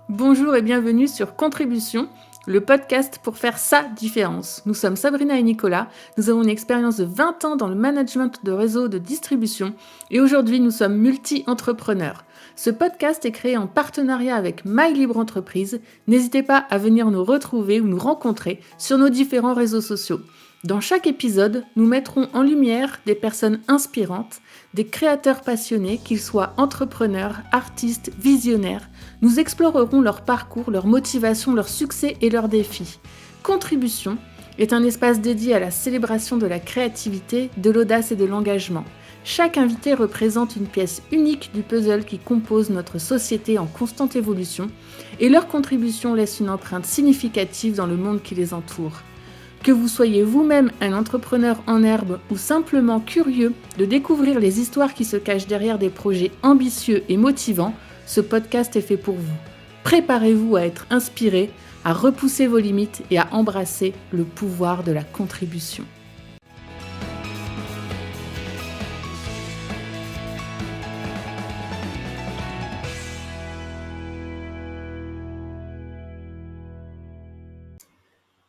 Bonjour et bienvenue sur Contribution, le podcast pour faire sa différence. Nous sommes Sabrina et Nicolas, nous avons une expérience de 20 ans dans le management de réseaux de distribution et aujourd'hui nous sommes multi-entrepreneurs. Ce podcast est créé en partenariat avec My Libre Entreprise. N'hésitez pas à venir nous retrouver ou nous rencontrer sur nos différents réseaux sociaux. Dans chaque épisode, nous mettrons en lumière des personnes inspirantes, des créateurs passionnés, qu'ils soient entrepreneurs, artistes, visionnaires. Nous explorerons leur parcours, leur motivation, leurs succès et leurs défis. Contribution est un espace dédié à la célébration de la créativité, de l'audace et de l'engagement. Chaque invité représente une pièce unique du puzzle qui compose notre société en constante évolution et leur contribution laisse une empreinte significative dans le monde qui les entoure. Que vous soyez vous-même un entrepreneur en herbe ou simplement curieux de découvrir les histoires qui se cachent derrière des projets ambitieux et motivants, ce podcast est fait pour vous. Préparez-vous à être inspiré, à repousser vos limites et à embrasser le pouvoir de la contribution.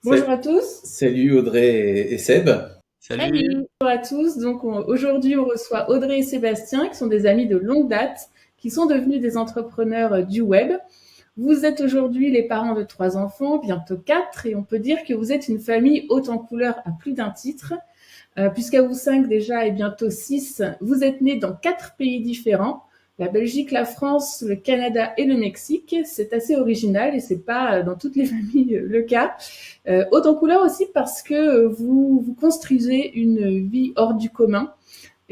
Bonjour à tous. Salut Audrey et Seb. Salut. Bonjour à tous. Donc aujourd'hui on reçoit Audrey et Sébastien qui sont des amis de longue date, qui sont devenus des entrepreneurs du web. Vous êtes aujourd'hui les parents de 3 enfants, bientôt 4, et on peut dire que vous êtes une famille haute en couleurs à plus d'un titre. Puisqu'à vous 5 déjà et bientôt 6, vous êtes nés dans 4 pays différents. La Belgique, la France, le Canada et le Mexique. C'est assez original et c'est pas dans toutes les familles le cas. Haute en couleurs aussi parce que vous construisez une vie hors du commun.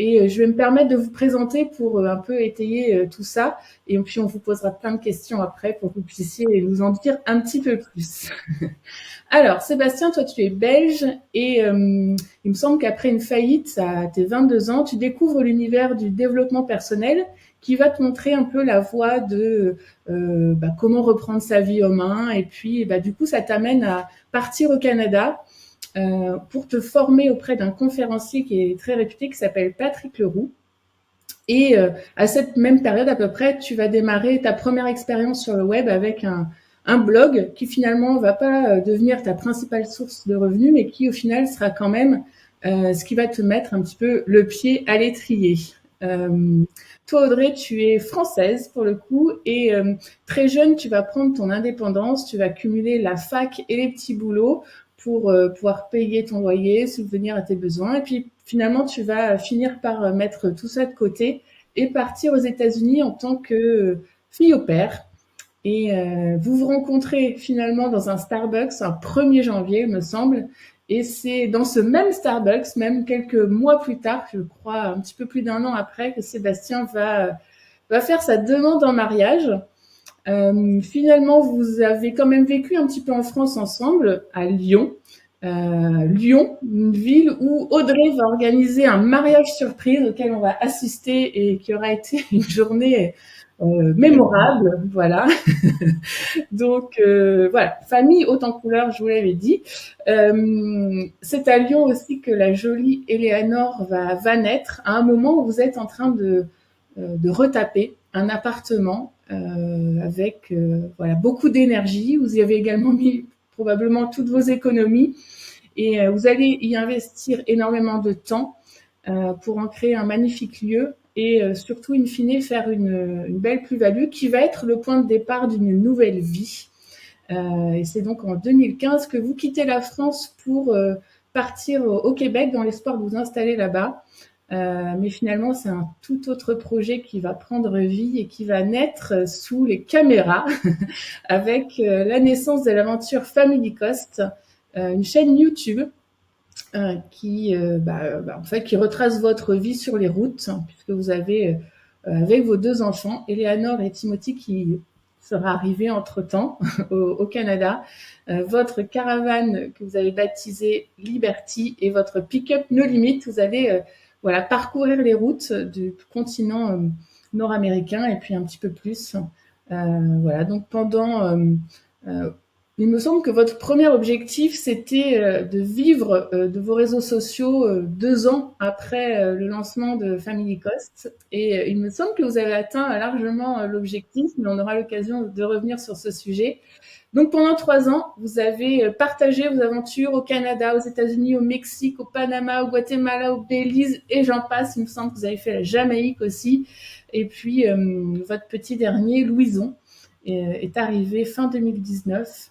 Et je vais me permettre de vous présenter pour un peu étayer tout ça. Et puis, on vous posera plein de questions après pour que vous puissiez nous en dire un petit peu plus. Alors, Sébastien, toi, tu es belge et il me semble qu'après une faillite, à tes 22 ans, tu découvres l'univers du développement personnel qui va te montrer un peu la voie de comment reprendre sa vie en main. Et puis, du coup, ça t'amène à partir au Canada pour te former auprès d'un conférencier qui est très réputé, qui s'appelle Patrick Leroux. Et à cette même période à peu près, tu vas démarrer ta première expérience sur le web avec un blog qui finalement va pas devenir ta principale source de revenus, mais qui au final sera quand même ce qui va te mettre un petit peu le pied à l'étrier. Toi Audrey, tu es française pour le coup et très jeune, tu vas prendre ton indépendance, tu vas cumuler la fac et les petits boulots pour pouvoir payer ton loyer, subvenir à tes besoins. Et puis finalement, tu vas finir par mettre tout ça de côté et partir aux États-Unis en tant que fille au père. Et vous vous rencontrez finalement dans un Starbucks un 1er janvier, il me semble. Et c'est dans ce même Starbucks, même quelques mois plus tard, je crois un petit peu plus d'1 an après, que Sébastien va faire sa demande en mariage. Finalement, vous avez quand même vécu un petit peu en France ensemble, à Lyon. Lyon, une ville où Audrey va organiser un mariage surprise auquel on va assister et qui aura été une journée mémorable, voilà. Donc voilà, famille haute en couleurs, je vous l'avais dit. C'est à Lyon aussi que la jolie Éléanore va naître, à un moment où vous êtes en train de retaper un appartement avec voilà beaucoup d'énergie. Vous y avez également mis probablement toutes vos économies et vous allez y investir énormément de temps pour en créer un magnifique lieu et surtout, in fine, faire une belle plus-value qui va être le point de départ d'une nouvelle vie. Et c'est donc en 2015 que vous quittez la France pour partir au Québec dans l'espoir de vous installer là-bas. Mais finalement, c'est un tout autre projet qui va prendre vie et qui va naître sous les caméras avec la naissance de l'aventure Family Cost, une chaîne YouTube qui en fait qui retrace votre vie sur les routes, puisque vous avez avec vos 2 enfants, Eleanor et Timothy, qui sera arrivé entre-temps au Canada, votre caravane que vous avez baptisée Liberty et votre pick-up No Limit. Vous allez voilà, parcourir les routes du continent nord-américain et puis un petit peu plus. Voilà, donc pendant Il me semble que votre premier objectif, c'était de vivre de vos réseaux sociaux 2 ans après le lancement de Family Cost. Et il me semble que vous avez atteint largement l'objectif, mais on aura l'occasion de revenir sur ce sujet. Donc pendant 3 ans, vous avez partagé vos aventures au Canada, aux États-Unis, au Mexique, au Panama, au Guatemala, au Belize et j'en passe. Il me semble que vous avez fait la Jamaïque aussi. Et puis votre petit dernier, Louison, est arrivé fin 2019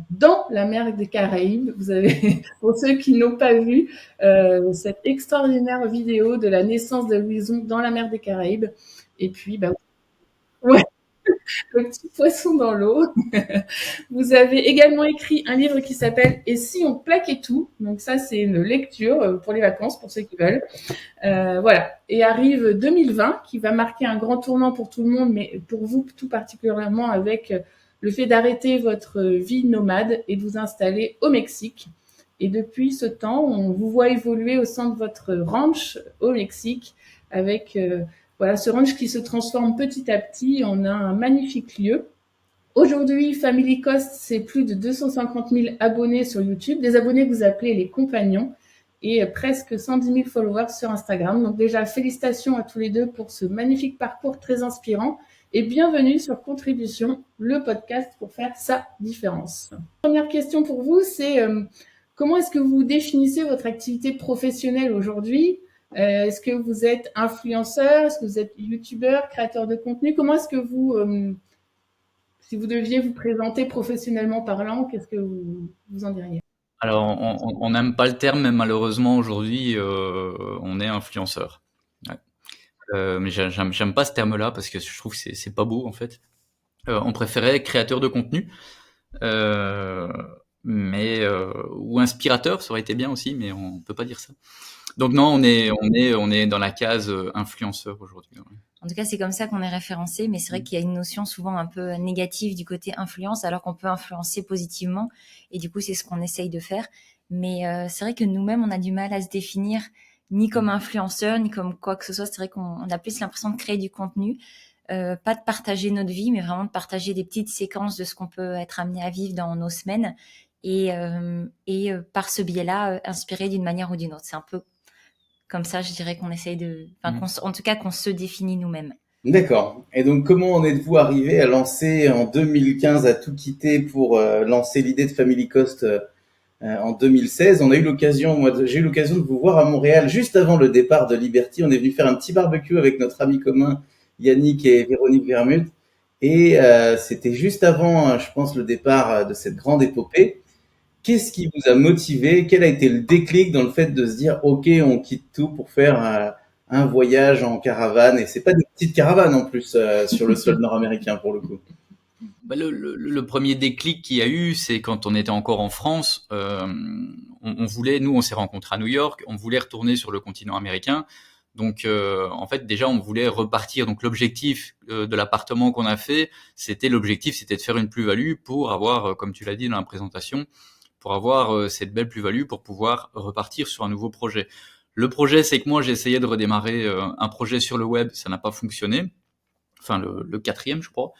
dans la mer des Caraïbes. Vous avez, pour ceux qui n'ont pas vu, cette extraordinaire vidéo de la naissance de Louison dans la mer des Caraïbes. Et puis, bah, ouais, le petit poisson dans l'eau. Vous avez également écrit un livre qui s'appelle Et si on plaquait tout. Donc ça, c'est une lecture pour les vacances, pour ceux qui veulent. Voilà. Et arrive 2020, qui va marquer un grand tournant pour tout le monde, mais pour vous tout particulièrement avec le fait d'arrêter votre vie nomade et de vous installer au Mexique. Et depuis ce temps, on vous voit évoluer au sein de votre ranch au Mexique avec voilà, ce ranch qui se transforme petit à petit en un magnifique lieu. Aujourd'hui, Family Cost, c'est plus de 250 000 abonnés sur YouTube, des abonnés que vous appelez les compagnons, et presque 110 000 followers sur Instagram. Donc déjà, félicitations à tous les deux pour ce magnifique parcours très inspirant, et bienvenue sur Contribution, le podcast pour faire sa différence. Première question pour vous, c'est comment est-ce que vous définissez votre activité professionnelle aujourd'hui? Est-ce que vous êtes influenceur? Est-ce que vous êtes youtubeur, créateur de contenu? Comment est-ce que vous si vous deviez vous présenter professionnellement parlant, qu'est-ce que vous en diriez? Alors, on n'aime pas le terme, mais malheureusement aujourd'hui, on est influenceur. Ouais. Mais j'aime pas ce terme-là parce que je trouve que c'est pas beau en fait. On préférait créateur de contenu, euh, ou inspirateur, ça aurait été bien aussi, mais on peut pas dire ça. Donc non, on est dans la case influenceur aujourd'hui. Ouais. En tout cas, c'est comme ça qu'on est référencé, mais c'est vrai qu'il y a une notion souvent un peu négative du côté influence, alors qu'on peut influencer positivement, et du coup, c'est ce qu'on essaye de faire. Mais c'est vrai que nous-mêmes, on a du mal à se définir ni comme influenceur, ni comme quoi que ce soit. C'est vrai qu'on a plus l'impression de créer du contenu, pas de partager notre vie, mais vraiment de partager des petites séquences de ce qu'on peut être amené à vivre dans nos semaines, et par ce biais-là, inspirer d'une manière ou d'une autre. C'est un peu comme ça, je dirais qu'on essaye de, enfin, en tout cas, qu'on se définit nous-mêmes. D'accord. Et donc, comment en êtes-vous arrivé à lancer en 2015, à tout quitter pour lancer l'idée de Family Cost en 2016? On a eu l'occasion, j'ai eu l'occasion de vous voir à Montréal juste avant le départ de Liberty. On est venu faire un petit barbecue avec notre ami commun Yannick et Véronique Vermut. Et c'était juste avant, je pense, le départ de cette grande épopée. Qu'est-ce qui vous a motivé? Quel a été le déclic dans le fait de se dire, OK, on quitte tout pour faire un voyage en caravane? Et c'est pas des petites caravanes en plus sur le sol nord-américain pour le coup. Bah, le premier déclic qu'il y a eu, c'est quand on était encore en France. On voulait, nous, on s'est rencontrés à New York, on voulait retourner sur le continent américain. Donc, en fait, déjà, on voulait repartir. Donc, l'objectif de l'appartement qu'on a fait, c'était de faire une plus-value pour avoir, comme tu l'as dit dans la présentation, pour avoir cette belle plus-value pour pouvoir repartir sur un nouveau projet. Le projet, c'est que moi, j'ai essayé de redémarrer un projet sur le web, ça n'a pas fonctionné. Enfin, le quatrième, je crois,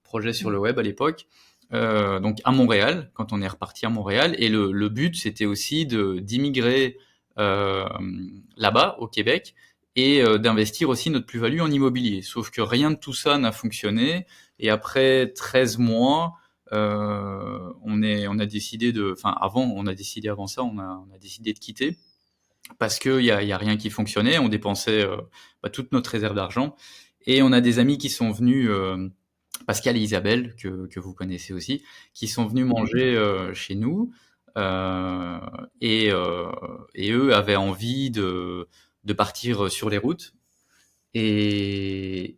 projet sur le web à l'époque. Donc à Montréal, quand on est reparti à Montréal. Et le but, c'était aussi d'immigrer là-bas, au Québec, et d'investir aussi notre plus-value en immobilier. Sauf que rien de tout ça n'a fonctionné. Et après 13 mois, on a décidé avant ça, on a décidé de quitter parce que y a rien qui fonctionnait. On dépensait toute notre réserve d'argent, et on a des amis qui sont venus, Pascal et Isabelle, que vous connaissez aussi, qui sont venus manger chez nous, euh, et eux avaient envie de partir sur les routes, et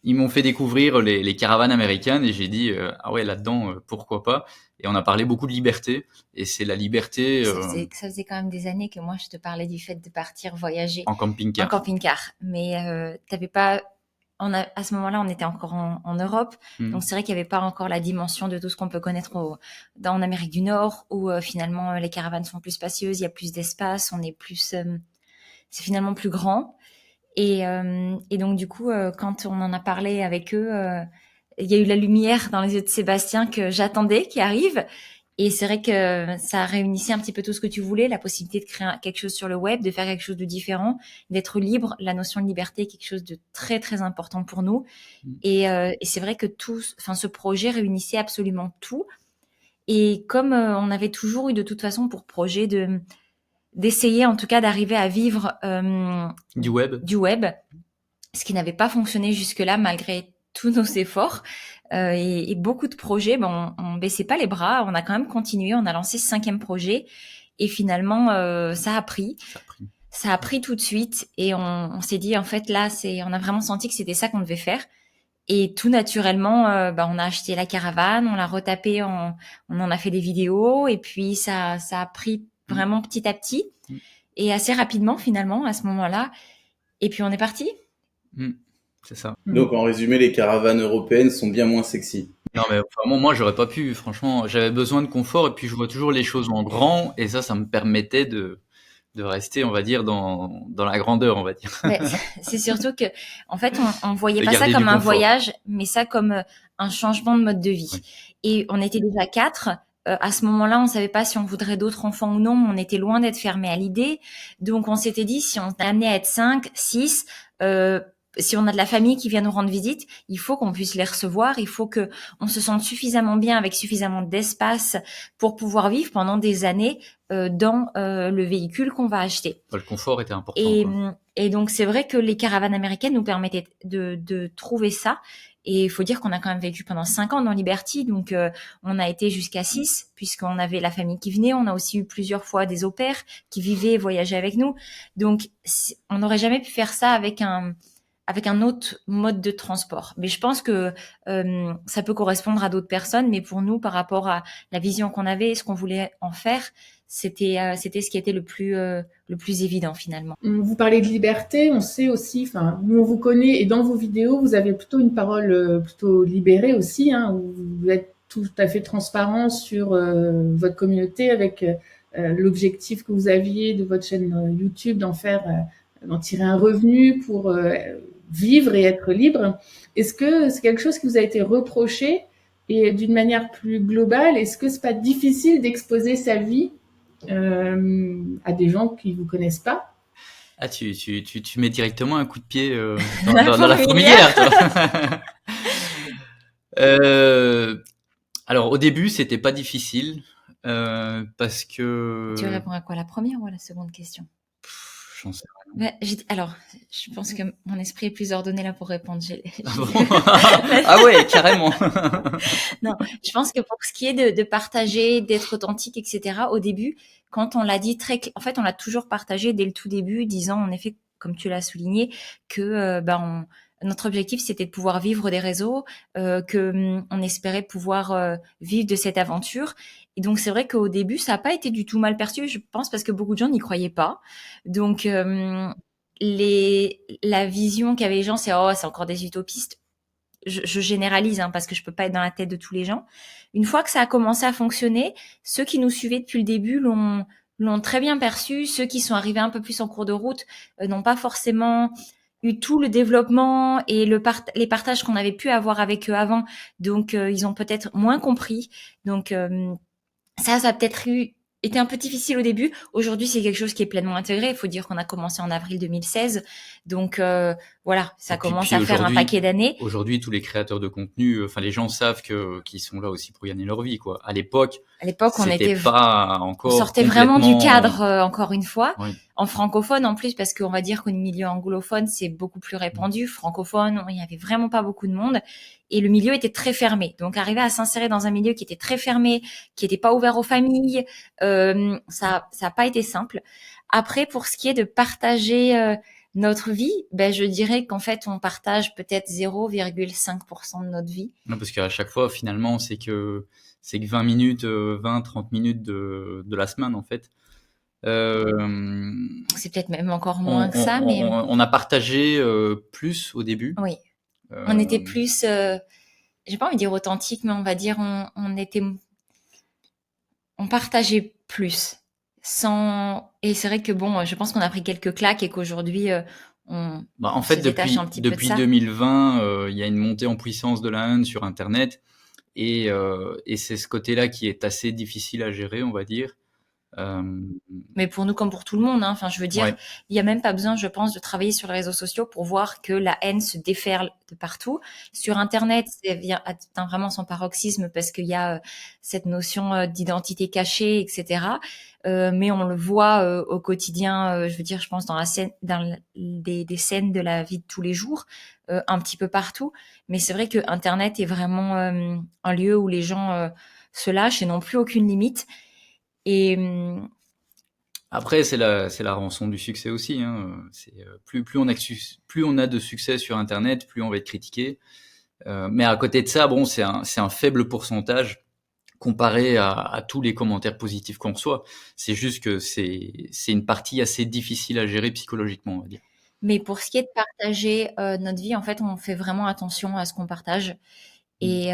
ils m'ont fait découvrir les caravanes américaines, et j'ai dit ah ouais, là-dedans pourquoi pas. Et on a parlé beaucoup de liberté, et c'est la liberté Ça faisait quand même des années que moi, je te parlais du fait de partir voyager en en camping-car. camping-car. Mais t'avais pas, à ce moment-là, on était encore en Europe. Donc, c'est vrai qu'il n'y avait pas encore la dimension de tout ce qu'on peut connaître en Amérique du Nord, où finalement, les caravanes sont plus spacieuses, il y a plus d'espace, on est plus, c'est finalement plus grand. Et donc, du coup, quand on en a parlé avec eux, il y a eu la lumière dans les yeux de Sébastien que j'attendais, qui arrive. Et c'est vrai que ça réunissait un petit peu tout ce que tu voulais, la possibilité de créer quelque chose sur le web, de faire quelque chose de différent, d'être libre. La notion de liberté est quelque chose de très, très important pour nous. Et c'est vrai que ce projet réunissait absolument tout. Et comme on avait toujours eu de toute façon pour projet d'essayer en tout cas d'arriver à vivre Du web. Ce qui n'avait pas fonctionné jusque-là malgré tous nos efforts et beaucoup de projets, on baissait pas les bras, on a quand même continué, on a lancé ce 5e projet et finalement ça a pris tout de suite et on s'est dit en fait là on a vraiment senti que c'était ça qu'on devait faire et tout naturellement on a acheté la caravane, on l'a retapé, on en a fait des vidéos et puis ça a pris vraiment petit à petit et assez rapidement finalement à ce moment-là et puis on est parti. C'est ça. Donc en résumé, les caravanes européennes sont bien moins sexy. Non mais vraiment, moi j'aurais pas pu, franchement, j'avais besoin de confort et puis je vois toujours les choses en grand et ça me permettait de rester, on va dire, dans la grandeur, on va dire. Mais c'est surtout que, en fait, on voyait De pas ça garder comme du un confort. voyage, mais ça comme un changement de mode de vie. Oui. Et on était déjà 4. À ce moment-là, on savait pas si on voudrait d'autres enfants ou non, mais on était loin d'être fermé à l'idée. Donc, on s'était dit, si on est amené à être 5, 6, si on a de la famille qui vient nous rendre visite, il faut qu'on puisse les recevoir, il faut que on se sente suffisamment bien avec suffisamment d'espace pour pouvoir vivre pendant des années dans le véhicule qu'on va acheter. Le confort était important. Et donc c'est vrai que les caravanes américaines nous permettaient de trouver ça. Et il faut dire qu'on a quand même vécu pendant 5 ans dans Liberty, donc on a été jusqu'à 6, puisqu'on avait la famille qui venait. On a aussi eu plusieurs fois des au-pairs qui vivaient et voyageaient avec nous. Donc on n'aurait jamais pu faire ça avec un autre mode de transport. Mais je pense que ça peut correspondre à d'autres personnes, mais pour nous, par rapport à la vision qu'on avait et ce qu'on voulait en faire, c'était ce qui était le plus évident finalement. Vous parlez de liberté, on sait aussi, nous on vous connaît et dans vos vidéos, vous avez plutôt une parole plutôt libérée aussi, où vous êtes tout à fait transparent sur votre communauté avec l'objectif que vous aviez de votre chaîne YouTube d'en tirer un revenu pour vivre et être libre. Est-ce que c'est quelque chose qui vous a été reproché et d'une manière plus globale, est-ce que c'est pas difficile d'exposer sa vie à des gens qui vous connaissent pas? Ah, tu mets directement un coup de pied dans la fourmilière, toi. Alors au début, c'était pas difficile parce que. Tu réponds à quoi, la première ou à la seconde question? J'en sais rien. Alors, je pense que mon esprit est plus ordonné là pour répondre. Ah bon? Ah ouais, carrément. Non, je pense que pour ce qui est de partager, d'être authentique, etc. Au début, quand on l'a dit en fait, on l'a toujours partagé dès le tout début, disant en effet, comme tu l'as souligné, que notre objectif c'était de pouvoir vivre des réseaux, que on espérait pouvoir vivre de cette aventure. Et donc c'est vrai qu'au début ça n'a pas été du tout mal perçu, je pense, parce que beaucoup de gens n'y croyaient pas. Donc la vision qu'avaient les gens, c'est encore des utopistes. Je généralise parce que je peux pas être dans la tête de tous les gens. Une fois que ça a commencé à fonctionner, ceux qui nous suivaient depuis le début l'ont très bien perçu. Ceux qui sont arrivés un peu plus en cours de route n'ont pas forcément eu tout le développement et les partages qu'on avait pu avoir avec eux avant. Donc ils ont peut-être moins compris. Donc ça a peut-être été un peu difficile au début. Aujourd'hui, c'est quelque chose qui est pleinement intégré. Il faut dire qu'on a commencé en avril 2016. Donc voilà, ça commence à faire un paquet d'années. Aujourd'hui, tous les créateurs de contenu, les gens savent qu'ils sont là aussi pour gagner leur vie, quoi. À l'époque, on était pas encore. On sortait vraiment du cadre, encore une fois. Oui. En francophone, en plus, parce qu'on va dire qu'au milieu anglophone, c'est beaucoup plus répandu. Francophone, il y avait vraiment pas beaucoup de monde. Et le milieu était très fermé. Donc, arriver à s'insérer dans un milieu qui était très fermé, qui était pas ouvert aux familles, ça a pas été simple. Après, pour ce qui est de partager notre vie, je dirais qu'en fait, on partage peut-être 0,5% de notre vie. Non, parce qu'à chaque fois, finalement, c'est que 20 minutes, 30 minutes de la semaine, en fait. C'est peut-être même encore moins que ça, mais on a partagé plus au début. Oui. On était plus, j'ai pas envie de dire authentique, mais on va dire on partageait plus. Et c'est vrai que je pense qu'on a pris quelques claques et qu'aujourd'hui En on fait, se détache un petit peu de depuis ça. 2020, il y a une montée en puissance de la haine sur Internet et c'est ce côté-là qui est assez difficile à gérer, on va dire. Euh, Mais pour nous comme pour tout le monde, hein. Enfin, je veux dire, ouais. il y a même pas besoin, je pense, de travailler sur les réseaux sociaux pour voir que la haine se déferle de partout. Sur Internet, c'est atteint vraiment son paroxysme parce qu'il y a cette notion d'identité cachée, etc. Mais on le voit au quotidien. Je veux dire, je pense dans la scène, des scènes de la vie de tous les jours, un petit peu partout. Mais c'est vrai que Internet est vraiment un lieu où les gens se lâchent et n'ont plus aucune limite. Et Après, c'est la rançon du succès aussi. Hein. Plus on a de succès sur Internet, plus on va être critiqué. Mais à côté de ça, bon, c'est un faible pourcentage comparé à tous les commentaires positifs qu'on reçoit. C'est juste que c'est une partie assez difficile à gérer psychologiquement, on va dire. Mais pour ce qui est de partager notre vie, en fait, on fait vraiment attention à ce qu'on partage. Et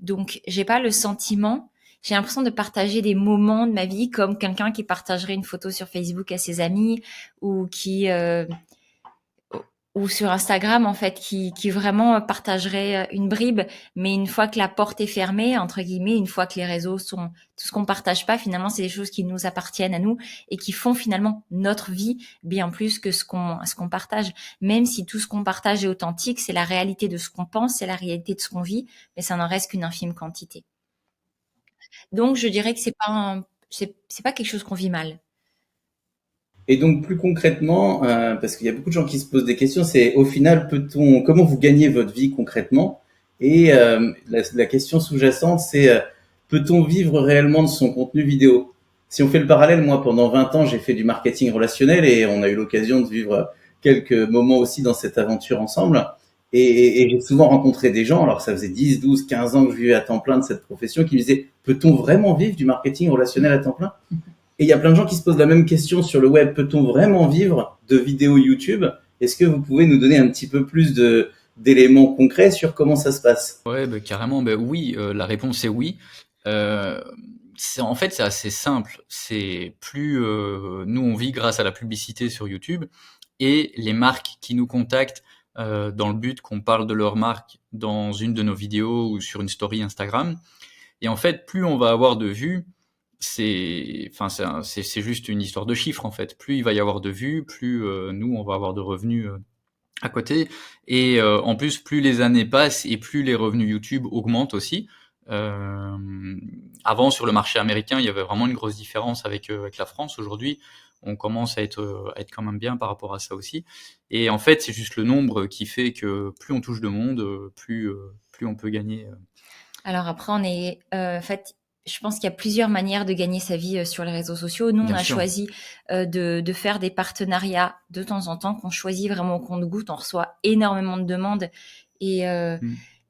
donc, j'ai pas le sentiment, j'ai l'impression de partager des moments de ma vie comme quelqu'un qui partagerait une photo sur Facebook à ses amis ou qui ou sur Instagram en fait qui vraiment partagerait une bribe, mais une fois que la porte est fermée entre guillemets, une fois que les réseaux sont tout ce qu'on partage pas finalement, c'est des choses qui nous appartiennent à nous et qui font finalement notre vie bien plus que ce qu'on partage. Même si tout ce qu'on partage est authentique, c'est la réalité de ce qu'on pense, c'est la réalité de ce qu'on vit, mais ça n'en reste qu'une infime quantité. Donc je dirais que c'est pas quelque chose qu'on vit mal. Et donc plus concrètement, parce qu'il y a beaucoup de gens qui se posent des questions, c'est au final, comment vous gagnez votre vie concrètement? Et la question sous-jacente, c'est peut-on vivre réellement de son contenu vidéo? Si on fait le parallèle, moi pendant 20 ans, j'ai fait du marketing relationnel et on a eu l'occasion de vivre quelques moments aussi dans cette aventure ensemble. Et j'ai souvent rencontré des gens, alors ça faisait 10, 12, 15 ans que je vivais à temps plein de cette profession, qui me disaient, peut-on vraiment vivre du marketing relationnel à temps plein? Et il y a plein de gens qui se posent la même question sur le web. Peut-on vraiment vivre de vidéos YouTube? Est-ce que vous pouvez nous donner un petit peu plus d'éléments concrets sur comment ça se passe? Ouais, bah, carrément, bah, oui, la réponse est oui. En fait, c'est assez simple. C'est plus nous, on vit grâce à la publicité sur YouTube et les marques qui nous contactent dans le but qu'on parle de leur marque dans une de nos vidéos ou sur une story Instagram. Et en fait, plus on va avoir de vues, c'est juste une histoire de chiffres en fait. Plus il va y avoir de vues, plus nous on va avoir de revenus à côté. Et en plus, plus les années passent et plus les revenus YouTube augmentent aussi. Avant, sur le marché américain, il y avait vraiment une grosse différence avec la France. Aujourd'hui, on commence à être quand même bien par rapport à ça aussi. Et en fait, c'est juste le nombre qui fait que plus on touche de monde, plus on peut gagner. Alors après, en fait, je pense qu'il y a plusieurs manières de gagner sa vie sur les réseaux sociaux. Nous, on Bien a sûr. choisi de faire des partenariats de temps en temps qu'on choisit vraiment au compte-gouttes. On reçoit énormément de demandes et,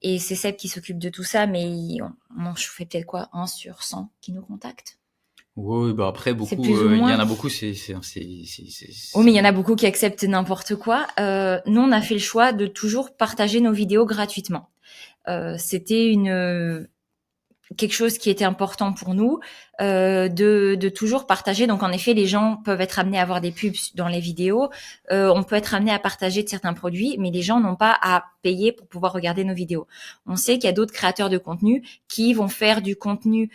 et c'est Seb qui s'occupe de tout ça, mais on fait peut-être quoi, 1 sur 100 qui nous contactent. Ouais, bah après, C'est beaucoup, plus ou il y moins. en a beaucoup, Oui, mais il y en a beaucoup qui acceptent n'importe quoi. Nous, on a fait le choix de toujours partager nos vidéos gratuitement. C'était quelque chose qui était important pour nous, de toujours partager. Donc en effet, les gens peuvent être amenés à avoir des pubs dans les vidéos, on peut être amené à partager de certains produits, mais les gens n'ont pas à payer pour pouvoir regarder nos vidéos. On sait qu'il y a d'autres créateurs de contenu qui vont faire du contenu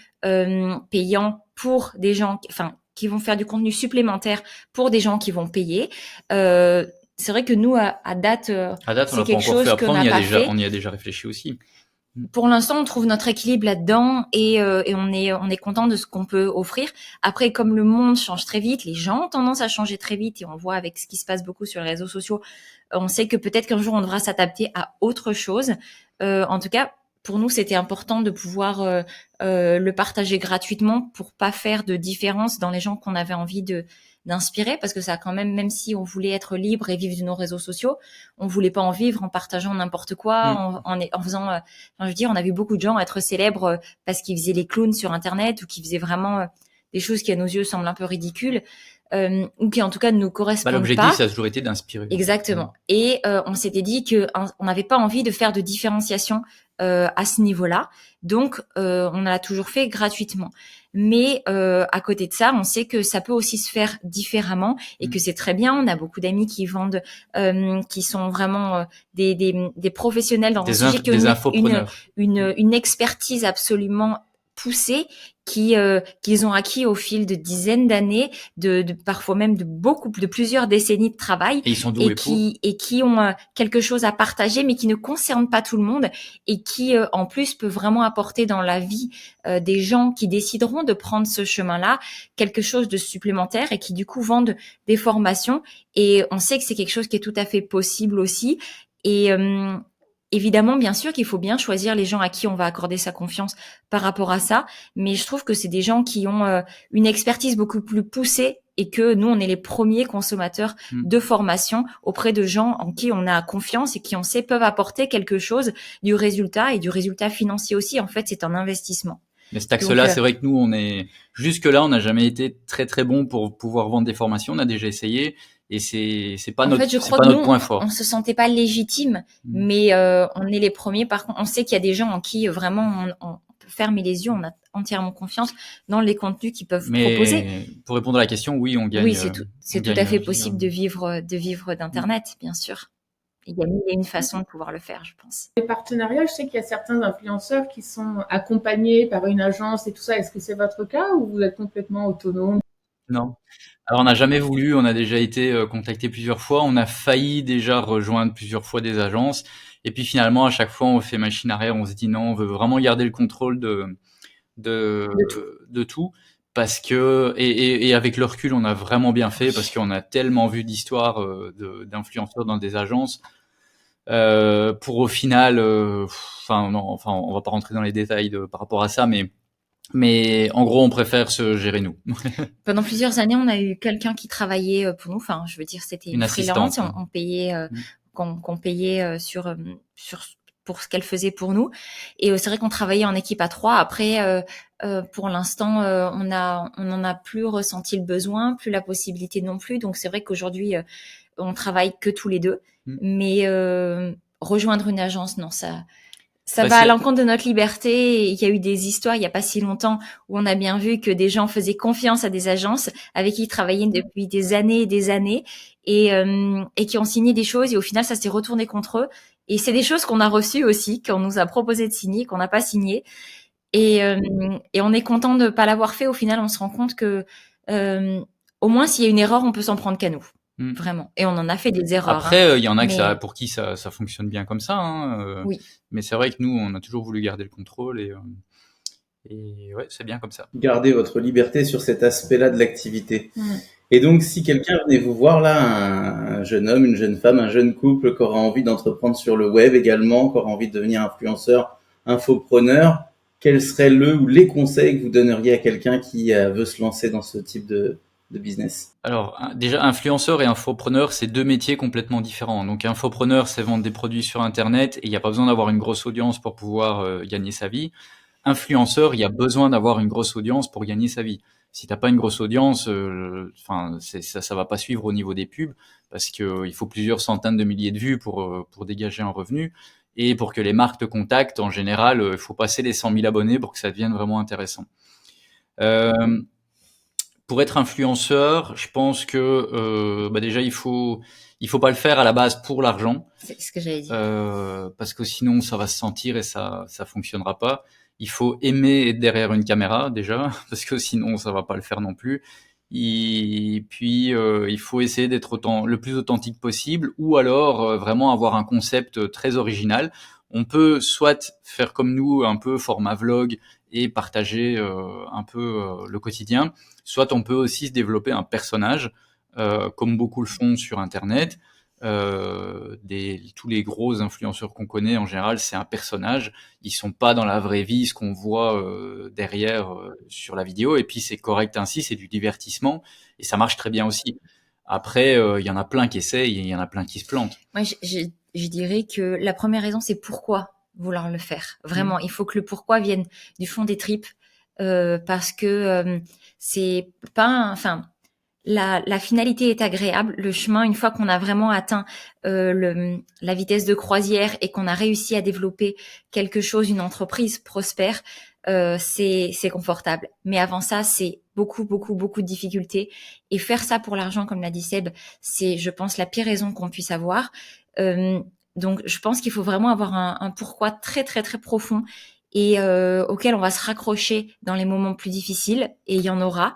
payant pour des gens, enfin qui vont faire du contenu supplémentaire pour des gens qui vont payer. C'est vrai que nous, à date, à date, on c'est l'a pas quelque encore chose fait. Après, qu'on n'a pas fait. on y a déjà réfléchi aussi. Pour l'instant, on trouve notre équilibre là-dedans et on est content de ce qu'on peut offrir. Après, comme le monde change très vite, les gens ont tendance à changer très vite et on voit avec ce qui se passe beaucoup sur les réseaux sociaux, on sait que peut-être qu'un jour on devra s'adapter à autre chose. En tout cas, pour nous, c'était important de pouvoir le partager gratuitement pour pas faire de différence dans les gens qu'on avait envie d'inspirer, parce que ça quand même si on voulait être libre et vivre de nos réseaux sociaux, on voulait pas en vivre en partageant n'importe quoi, en faisant, je veux dire, on a vu beaucoup de gens être célèbres parce qu'ils faisaient les clowns sur Internet ou qu'ils faisaient vraiment des choses qui à nos yeux semblent un peu ridicules. ou qui en tout cas ne nous Bah, correspondent l'objectif, pas. ça a toujours été d'inspirer. Exactement. Et on s'était dit que on n'avait pas envie de faire de différenciation à ce niveau-là. Donc, on l'a toujours fait gratuitement. Mais à côté de ça, on sait que ça peut aussi se faire différemment et que c'est très bien. On a beaucoup d'amis qui vendent, qui sont vraiment des professionnels dans un sujet, qui ont Des infopreneurs. une expertise absolument poussée, qu'ils ont acquis au fil de dizaines d'années, de parfois même de plusieurs décennies de travail, Et ils sont doués pour. et qui ont quelque chose à partager, mais qui ne concerne pas tout le monde et qui en plus peut vraiment apporter dans la vie des gens qui décideront de prendre ce chemin-là quelque chose de supplémentaire, et qui du coup vendent des formations. Et on sait que c'est quelque chose qui est tout à fait possible aussi. Et évidemment, bien sûr qu'il faut bien choisir les gens à qui on va accorder sa confiance par rapport à ça, mais je trouve que c'est des gens qui ont une expertise beaucoup plus poussée, et que nous, on est les premiers consommateurs de formation auprès de gens en qui on a confiance et qui, on sait, peuvent apporter quelque chose du résultat, et du résultat financier aussi. En fait, c'est un investissement. Mais cet axe-là, c'est vrai que nous, jusque-là, on n'a jamais été très très bon pour pouvoir vendre des formations. On a déjà essayé, et c'est pas notre point fort. On se sentait pas légitime, mais on est les premiers. Par contre, on sait qu'il y a des gens en qui vraiment on peut fermer les yeux, on a entièrement confiance dans les contenus qu'ils peuvent proposer. Pour répondre à la question, oui, on gagne. Oui, c'est tout à fait possible de vivre d'internet, bien sûr. Il y a mille et une façons de pouvoir le faire, je pense. Les partenariats, je sais qu'il y a certains influenceurs qui sont accompagnés par une agence et tout ça. Est-ce que c'est votre cas, ou vous êtes complètement autonome? Non. Alors, on n'a jamais voulu, on a déjà été contacté plusieurs fois, on a failli déjà rejoindre plusieurs fois des agences, et puis finalement, à chaque fois, on fait machine arrière, on se dit non, on veut vraiment garder le contrôle de tout, parce que, et avec le recul, on a vraiment bien fait, parce qu'on a tellement vu d'histoires d'influenceurs dans des agences, pour au final, on va pas rentrer dans les détails par rapport à ça, mais en gros, on préfère se gérer nous. Pendant plusieurs années, on a eu quelqu'un qui travaillait pour nous. Enfin, je veux dire, c'était une freelance. On payait, qu'on payait pour ce qu'elle faisait pour nous. Et c'est vrai qu'on travaillait en équipe à 3. Après, pour l'instant, on n'en a plus ressenti le besoin, plus la possibilité non plus. Donc c'est vrai qu'aujourd'hui, on travaille que tous les deux. Mais rejoindre une agence, non, ça va à l'encontre de notre liberté. Il y a eu des histoires il y a pas si longtemps où on a bien vu que des gens faisaient confiance à des agences avec qui ils travaillaient depuis des années et des années, et qui ont signé des choses, et au final ça s'est retourné contre eux. Et c'est des choses qu'on a reçues aussi, qu'on nous a proposé de signer, qu'on n'a pas signé. Et on est content de pas l'avoir fait. Au final, on se rend compte que au moins s'il y a une erreur, on peut s'en prendre qu'à nous. Vraiment. Et on en a fait des erreurs. Après, il y en a pour qui ça fonctionne bien comme ça. Oui. Mais c'est vrai que nous, on a toujours voulu garder le contrôle, et ouais, c'est bien comme ça. Gardez votre liberté sur cet aspect-là de l'activité. Et donc, si quelqu'un venait vous voir là, un jeune homme, une jeune femme, un jeune couple qui aura envie d'entreprendre sur le web également, qui aura envie de devenir influenceur, infopreneur, quels seraient les conseils que vous donneriez à quelqu'un qui veut se lancer dans ce type de business? Alors, déjà, influenceur et infopreneur, c'est deux métiers complètement différents. Donc, infopreneur, c'est vendre des produits sur Internet, et il n'y a pas besoin d'avoir une grosse audience pour pouvoir gagner sa vie. Influenceur, il y a besoin d'avoir une grosse audience pour gagner sa vie. Si t'as pas une grosse audience, ça va pas suivre au niveau des pubs, parce que il faut plusieurs centaines de milliers de vues pour dégager un revenu. Et pour que les marques te contactent, en général, il faut passer les 100 000 abonnés pour que ça devienne vraiment intéressant. Pour être influenceur, je pense que déjà il faut pas le faire à la base pour l'argent. C'est ce que j'allais dire. Parce que sinon ça va se sentir et ça fonctionnera pas. Il faut aimer être derrière une caméra déjà, parce que sinon ça va pas le faire non plus. Et puis il faut essayer d'être le plus authentique possible, ou alors vraiment avoir un concept très original. On peut soit faire comme nous, un peu format vlog, et partager un peu le quotidien, soit on peut aussi se développer un personnage, comme beaucoup le font sur Internet. Tous les gros influenceurs qu'on connaît, en général, c'est un personnage. Ils sont pas dans la vraie vie, ce qu'on voit derrière sur la vidéo. Et puis c'est correct ainsi, c'est du divertissement, et ça marche très bien aussi. Après, il y en a plein qui essayent, et il y en a plein qui se plantent. Moi, je dirais que la première raison, c'est pourquoi vouloir le faire. Vraiment, il faut que le pourquoi vienne du fond des tripes, parce que c'est pas, la finalité est agréable. Le chemin, une fois qu'on a vraiment atteint la vitesse de croisière et qu'on a réussi à développer quelque chose, une entreprise prospère, c'est confortable. Mais avant ça, c'est beaucoup de difficultés. Et faire ça pour l'argent, comme l'a dit Seb, c'est, je pense, la pire raison qu'on puisse avoir. Donc, je pense qu'il faut vraiment avoir un pourquoi très profond et auquel on va se raccrocher dans les moments plus difficiles, et il y en aura.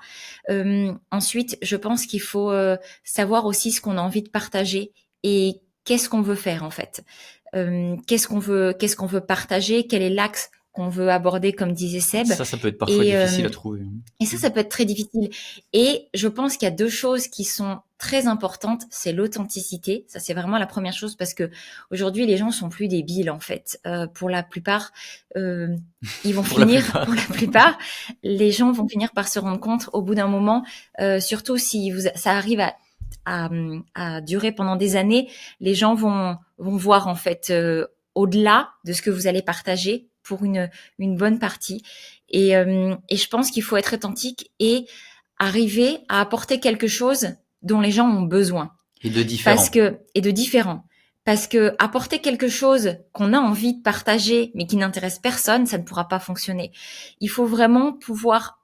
Ensuite, je pense qu'il faut savoir aussi ce qu'on a envie de partager et qu'est-ce qu'on veut faire en fait. Qu'est-ce qu'on veut partager, quel est l'axe qu'on veut aborder, comme disait Seb. Ça peut être parfois difficile à trouver. Et ça peut être très difficile. Et je pense qu'il y a deux choses qui sont très importantes. C'est l'authenticité. Ça, c'est vraiment la première chose, parce que aujourd'hui, les gens sont plus débiles, en fait. Pour la plupart, ils vont pour la plupart, les gens vont finir par se rendre compte au bout d'un moment, surtout si ça arrive à durer pendant des années, les gens vont voir, en fait, au-delà de ce que vous allez partager, pour une bonne partie. Et je pense qu'il faut être authentique et arriver à apporter quelque chose dont les gens ont besoin. Et de différent. Parce que apporter quelque chose qu'on a envie de partager, mais qui n'intéresse personne, ça ne pourra pas fonctionner. Il faut vraiment pouvoir,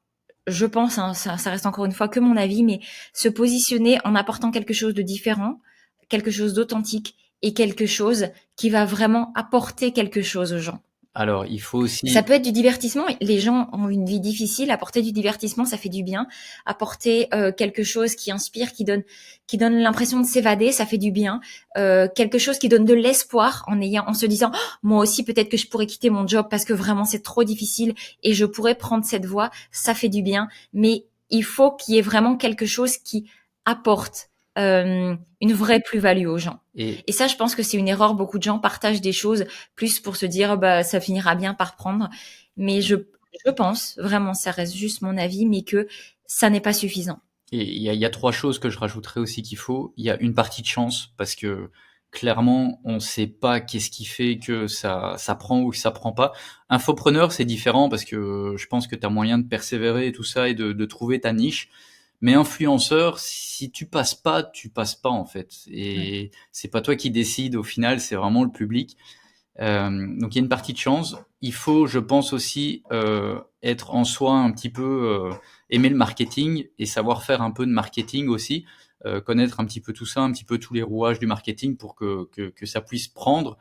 je pense, hein, ça reste encore une fois que mon avis, mais se positionner en apportant quelque chose de différent, quelque chose d'authentique, et quelque chose qui va vraiment apporter quelque chose aux gens. Alors, il faut aussi... Ça peut être du divertissement. Les gens ont une vie difficile. Apporter du divertissement, ça fait du bien. Apporter quelque chose qui inspire, qui donne l'impression de s'évader, ça fait du bien. Quelque chose qui donne de l'espoir, en se disant oh, moi aussi peut-être que je pourrais quitter mon job parce que vraiment c'est trop difficile et je pourrais prendre cette voie. Ça fait du bien. Mais il faut qu'il y ait vraiment quelque chose qui apporte une vraie plus-value aux gens. Et ça, je pense que c'est une erreur. Beaucoup de gens partagent des choses plus pour se dire bah ça finira bien par prendre. Mais je pense vraiment, ça reste juste mon avis, mais que ça n'est pas suffisant. Et il y a trois choses que je rajouterais aussi qu'il faut. Il y a une partie de chance, parce que clairement, on ne sait pas qu'est-ce qui fait que ça prend ou que ça prend pas. Infopreneur, c'est différent, parce que je pense que tu as moyen de persévérer et tout ça et de trouver ta niche. Mais influenceur, si tu passes pas en fait. Et c'est pas toi qui décide au final, c'est vraiment le public. Donc il y a une partie de chance. Il faut, je pense aussi, être en soi un petit peu aimer le marketing et savoir faire un peu de marketing aussi, connaître un petit peu tout ça, un petit peu tous les rouages du marketing pour que ça puisse prendre.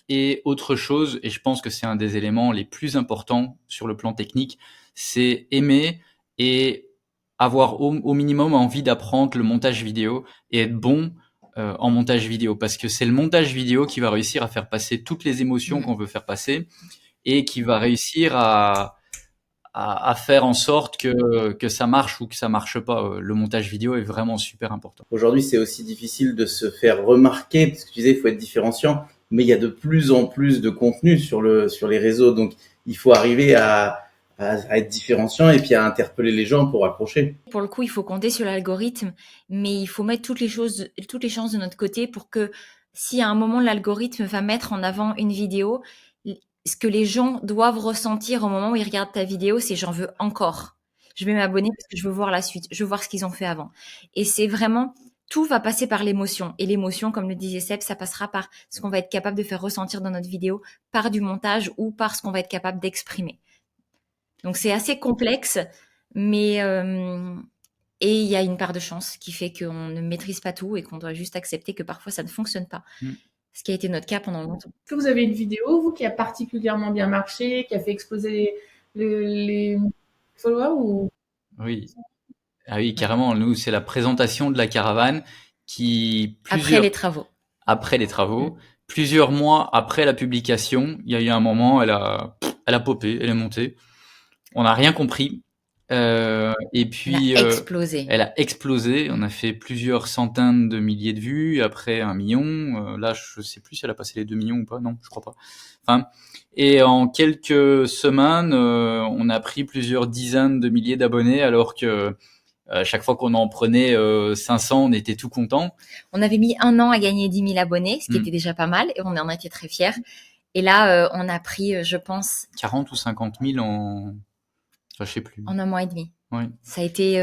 Et autre chose, et je pense que c'est un des éléments les plus importants sur le plan technique, c'est aimer et avoir au minimum envie d'apprendre le montage vidéo et être bon en montage vidéo, parce que c'est le montage vidéo qui va réussir à faire passer toutes les émotions qu'on veut faire passer et qui va réussir à faire en sorte que ça marche ou que ça marche pas. Le montage vidéo est vraiment super important. Aujourd'hui, c'est aussi difficile de se faire remarquer, parce que tu disais, il faut être différenciant, mais il y a de plus en plus de contenu sur les réseaux, donc il faut arriver à être différenciant et puis à interpeller les gens pour accrocher. Pour le coup, il faut compter sur l'algorithme, mais il faut mettre toutes les chances de notre côté pour que si à un moment l'algorithme va mettre en avant une vidéo, ce que les gens doivent ressentir au moment où ils regardent ta vidéo, c'est j'en veux encore. Je vais m'abonner parce que je veux voir la suite, je veux voir ce qu'ils ont fait avant. Et c'est vraiment, tout va passer par l'émotion. Et l'émotion, comme le disait Seb, ça passera par ce qu'on va être capable de faire ressentir dans notre vidéo, par du montage ou par ce qu'on va être capable d'exprimer. Donc c'est assez complexe, mais et il y a une part de chance qui fait qu'on ne maîtrise pas tout et qu'on doit juste accepter que parfois ça ne fonctionne pas. Ce qui a été notre cas pendant longtemps. Est-ce que vous avez une vidéo, vous, qui a particulièrement bien marché, qui a fait exploser les followers ou... Oui. Ah oui, carrément. Nous, c'est la présentation de la caravane qui... Après les travaux. Plusieurs mois après la publication, il y a eu un moment, elle a popé, elle est montée. On n'a rien compris. Et puis elle a explosé. On a fait plusieurs centaines de milliers de vues, après 1 million. Là, je sais plus si elle a passé les 2 millions ou pas. Non, je crois pas. Enfin, et en quelques semaines, on a pris plusieurs dizaines de milliers d'abonnés, alors que chaque fois qu'on en prenait 500, on était tout content. On avait mis 1 an à gagner 10 000 abonnés, ce qui était déjà pas mal, et on en était très fiers. Et là, on a pris, je pense... 40 ou 50 000 en... je sais plus. En 1 mois et demi. Ouais. Ça a été,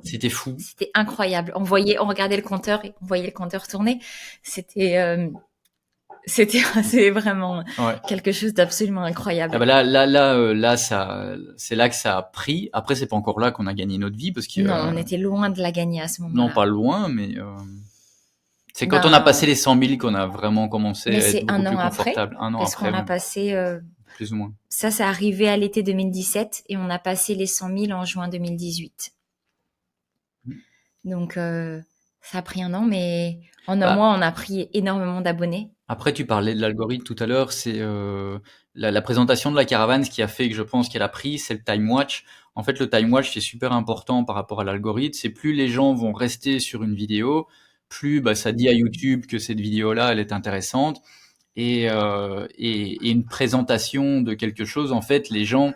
C'était fou. c'était incroyable. On regardait le compteur et on voyait le compteur tourner. C'est vraiment Ouais. quelque chose d'absolument incroyable. Ah bah là, ça, c'est là que ça a pris. Après, c'est pas encore là qu'on a gagné notre vie parce que Non, on était loin de la gagner à ce moment-là. non, pas loin, mais c'est quand on a passé les 100 000 qu'on a vraiment commencé mais à c'est être beaucoup un plus an après, confortable. Un an parce après, qu'on a ouais, passé, plus ou moins. ça c'est arrivé à l'été 2017 et on a passé les 100 000 en juin 2018. Donc ça a pris un an, mais en un Bah, mois on a pris énormément d'abonnés. Après, tu parlais de l'algorithme tout à l'heure, c'est la présentation de la caravane, ce qui a fait que je pense qu'elle a pris, c'est le time watch. En fait, le time watch, c'est super important par rapport à l'algorithme. C'est plus les gens vont rester sur une vidéo, plus bah, ça dit à YouTube que cette vidéo-là, elle est intéressante. Et une présentation de quelque chose, en fait, les gens,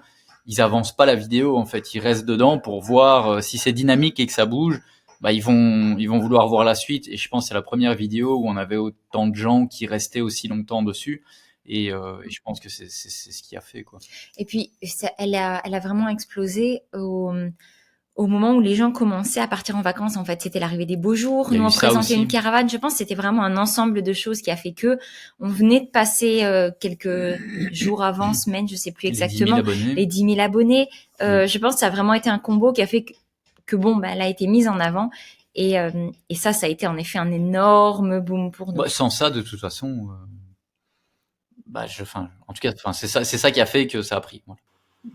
ils avancent pas la vidéo, en fait. Ils restent dedans pour voir si c'est dynamique et que ça bouge. Bah, ils vont vouloir voir la suite. Et je pense que c'est la première vidéo où on avait autant de gens qui restaient aussi longtemps dessus. Et je pense que c'est ce qui a fait, quoi. Et puis elle a vraiment explosé au moment où les gens commençaient à partir en vacances. En fait, c'était l'arrivée des beaux jours. Il y a Nous, eu on ça présentait aussi. une caravane. Je pense que c'était vraiment un ensemble de choses qui a fait que on venait de passer quelques jours avant, semaines, je sais plus Les 10 000 exactement, abonnés. les 10 000 abonnés. Je pense que ça a vraiment été un combo qui a fait que bon, bah, elle a été mise en avant. Et ça a été en effet un énorme boom pour nous. Bah, sans ça, de toute façon, bah, en tout cas, c'est ça qui a fait que ça a pris. Voilà.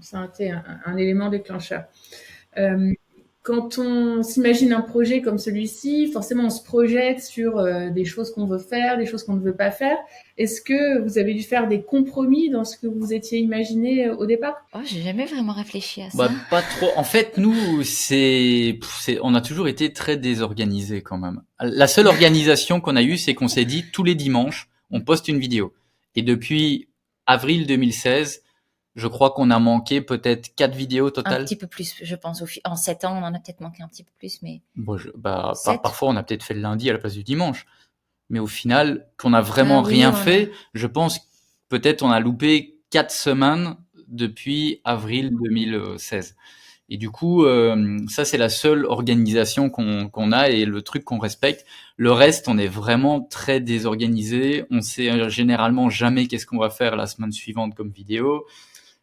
Ça a été un élément déclencheur. Quand on s'imagine un projet comme celui-ci, forcément on se projette sur des choses qu'on veut faire, des choses qu'on ne veut pas faire. Est-ce que vous avez dû faire des compromis dans ce que vous étiez imaginé au départ? Oh, j'ai jamais vraiment réfléchi à ça. Bah, pas trop. En fait, nous, on a toujours été très désorganisés quand même. La seule organisation qu'on a eue, c'est qu'on s'est dit tous les dimanches, on poste une vidéo. Et depuis avril 2016, je crois qu'on a manqué peut-être 4 vidéos au Un total. petit peu plus, je pense. En 7 ans, on en a peut-être manqué un petit peu plus, mais Bon, Sept. parfois, on a peut-être fait le lundi à la place du dimanche. Mais au final, qu'on a vraiment oui, rien on a- fait, je pense peut-être on a loupé 4 semaines depuis avril 2016. Et du coup, ça c'est la seule organisation qu'on a et le truc qu'on respecte. Le reste, on est vraiment très désorganisé. On sait généralement jamais qu'est-ce qu'on va faire la semaine suivante comme vidéo.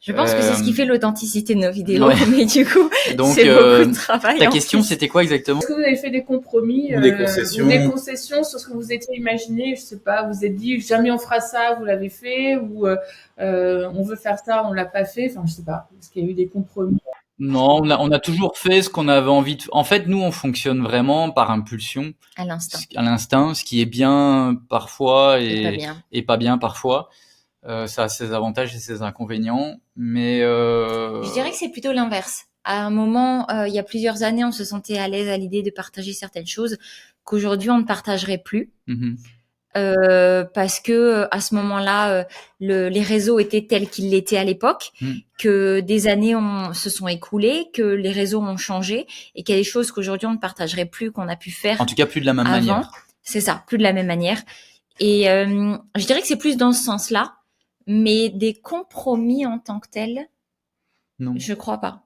je pense que c'est ce qui fait l'authenticité de nos vidéos. Ouais. Mais du coup, Donc, c'est beaucoup de travail. ta en question, plus. c'était quoi exactement? Est-ce que vous avez fait des compromis Ou des concessions. ou des concessions sur ce que vous étiez imaginé? Je sais pas, vous vous êtes dit jamais on fera ça, vous l'avez fait, ou on veut faire ça, on l'a pas fait. Enfin, je sais pas. Est-ce qu'il y a eu des compromis? Non, on a toujours fait ce qu'on avait envie de. En fait, nous, on fonctionne vraiment par impulsion, À l'instant. à l'instinct, ce qui est bien parfois Et pas bien. et pas bien parfois. Ça a ses avantages et ses inconvénients, mais Je dirais que c'est plutôt l'inverse. À un moment, il y a plusieurs années, on se sentait à l'aise à l'idée de partager certaines choses qu'aujourd'hui on ne partagerait plus. mhm. Parce que à ce moment-là, les réseaux étaient tels qu'ils l'étaient à l'époque, que des années se sont écoulées, que les réseaux ont changé et qu'il y a des choses qu'aujourd'hui on ne partagerait plus, qu'on a pu faire En tout cas, plus de la même avant. manière. C'est ça, plus de la même manière. Et je dirais que c'est plus dans ce sens-là, mais des compromis en tant que tels, Non, je crois pas.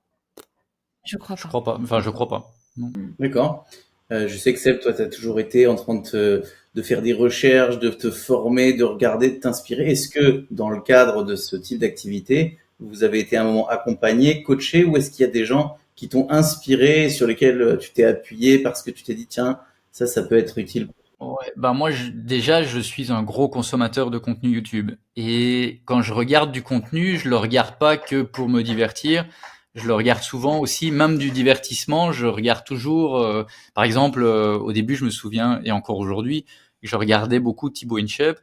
Je crois je pas. crois pas. Enfin, je crois pas. Non. D'accord. Je sais que Seb, toi, tu as toujours été en train de faire des recherches, de te former, de regarder, de t'inspirer. Est-ce que dans le cadre de ce type d'activité, vous avez été à un moment accompagné, coaché, ou est-ce qu'il y a des gens qui t'ont inspiré, sur lesquels tu t'es appuyé parce que tu t'es dit, tiens, ça peut être utile? Ouais, bah moi déjà je suis un gros consommateur de contenu YouTube et quand je regarde du contenu, je le regarde pas que pour me divertir, je le regarde souvent aussi même du divertissement, je regarde toujours par exemple au début je me souviens et encore aujourd'hui, je regardais beaucoup Thibaut InShape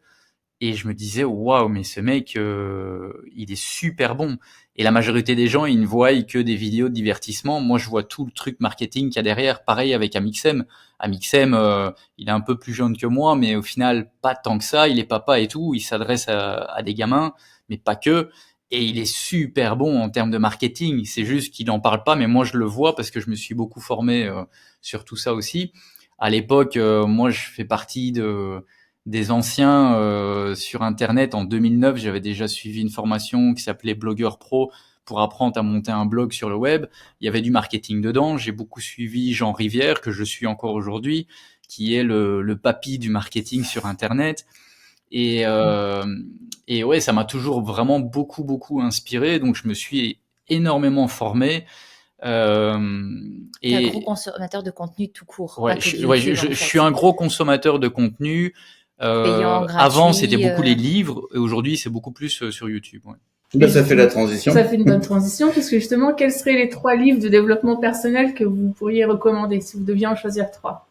et je me disais waouh mais ce mec il est super bon et la majorité des gens ils ne voient que des vidéos de divertissement. Moi je vois tout le truc marketing qu'il y a derrière. Pareil avec Amixem. Amixem il est un peu plus jeune que moi mais au final pas tant que ça, il est papa et tout, il s'adresse à des gamins mais pas que et il est super bon en termes de marketing. C'est juste qu'il en parle pas mais moi je le vois parce que je me suis beaucoup formé sur tout ça aussi. À l'époque moi je fais partie des anciens sur Internet. En 2009, j'avais déjà suivi une formation qui s'appelait Blogueur Pro pour apprendre à monter un blog sur le web. Il y avait du marketing dedans. J'ai beaucoup suivi Jean Rivière, que je suis encore aujourd'hui, qui est le papy du marketing sur Internet. Et ouais, ça m'a toujours vraiment beaucoup inspiré. Donc, je me suis énormément formé. T'es un gros consommateur de contenu tout court. Ouais, pas que de je YouTube, en fait. suis un gros consommateur de contenu. Payant, gratuit, Avant, c'était beaucoup les livres, et aujourd'hui, c'est beaucoup plus sur YouTube. Ouais. Ben, ça fait la transition. Ça fait une bonne transition, puisque justement, quels seraient les 3 livres de développement personnel que vous pourriez recommander si vous deviez en choisir 3?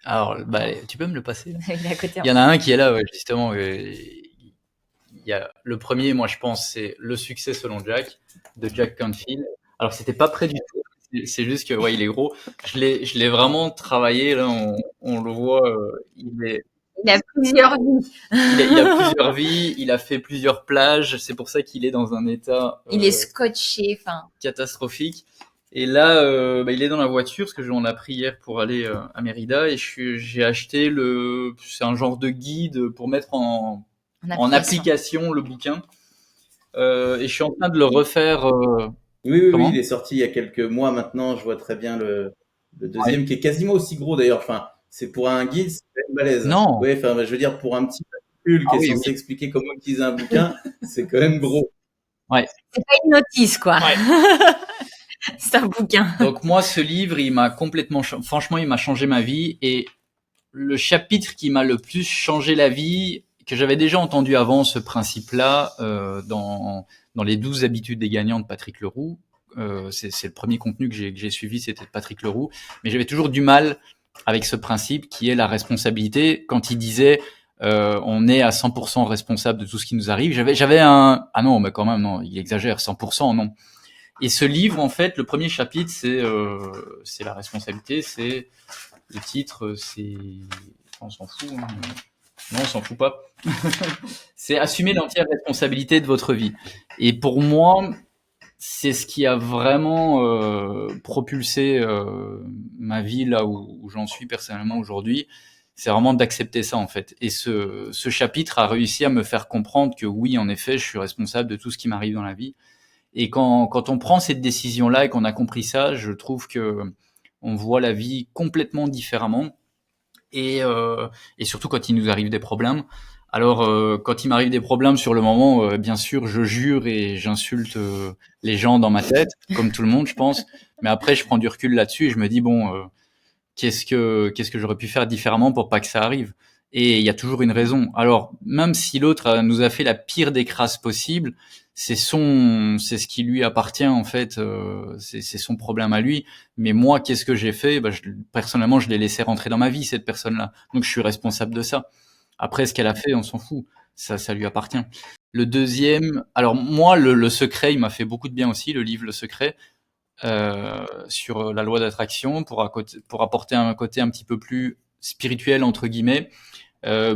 Alors, bah, tu peux me le passer là? Il est à côté. Il y en a un qui est là, ouais, justement. Il y a le premier, moi, je pense, c'est Le succès selon Jack, de Jack Canfield. Alors, c'était pas près du tout. C'est juste que, ouais, il est gros. Je l'ai vraiment travaillé, là, on le voit, il a plusieurs vies. Il a plusieurs vies, il a fait plusieurs plages, c'est pour ça qu'il est dans un état il est scotché, catastrophique. Et là, il est dans la voiture, parce que on l'a pris hier pour aller à Mérida, et j'ai acheté c'est un genre de guide pour mettre en application le bouquin. Et je suis en train de le refaire. Oui, il est sorti il y a quelques mois maintenant. Je vois très bien le deuxième, qui est quasiment aussi gros d'ailleurs. Enfin, c'est pour un guide, c'est quand même balèze. Non. Oui, enfin, je veux dire, pour un petit article qui est censé expliquer comment utiliser un bouquin, c'est quand même gros. Ouais. C'est pas une notice, quoi. Ouais. C'est un bouquin. Donc moi, ce livre, il m'a complètement, franchement, il m'a changé ma vie. Et le chapitre qui m'a le plus changé la vie, que j'avais déjà entendu avant ce principe-là, dans les 12 habitudes des gagnants de Patrick Leroux. C'est le premier contenu que j'ai suivi, c'était de Patrick Leroux. Mais j'avais toujours du mal avec ce principe qui est la responsabilité. Quand il disait on est à 100% responsable de tout ce qui nous arrive, j'avais ah non, mais quand même, non, il exagère, 100%, non. Et ce livre, en fait, le premier chapitre, c'est la responsabilité, c'est le titre, c'est, on s'en fout, hein. Non, on s'en fout pas. C'est assumer l'entière responsabilité de votre vie. Et pour moi, c'est ce qui a vraiment propulsé ma vie là où j'en suis personnellement aujourd'hui. C'est vraiment d'accepter ça, en fait. Et ce chapitre a réussi à me faire comprendre que oui, en effet, je suis responsable de tout ce qui m'arrive dans la vie. Et quand on prend cette décision-là et qu'on a compris ça, je trouve que on voit la vie complètement différemment. Et surtout quand il nous arrive des problèmes. Alors, quand il m'arrive des problèmes sur le moment, bien sûr, je jure et j'insulte les gens dans ma tête, comme tout le monde, je pense. Mais après, je prends du recul là-dessus et je me dis, bon, qu'est-ce que j'aurais pu faire différemment pour pas que ça arrive? Et il y a toujours une raison. Alors, même si l'autre nous a fait la pire des crasses possible, c'est ce qui lui appartient, en fait, c'est son problème à lui. Mais moi, qu'est-ce que j'ai fait? Personnellement, je l'ai laissé rentrer dans ma vie, cette personne-là. Donc, je suis responsable de ça. Après, ce qu'elle a fait, on s'en fout. Ça lui appartient. Le deuxième, alors moi, le secret, il m'a fait beaucoup de bien aussi, le livre Le Secret, sur la loi d'attraction, pour apporter un côté un petit peu plus spirituel, entre guillemets.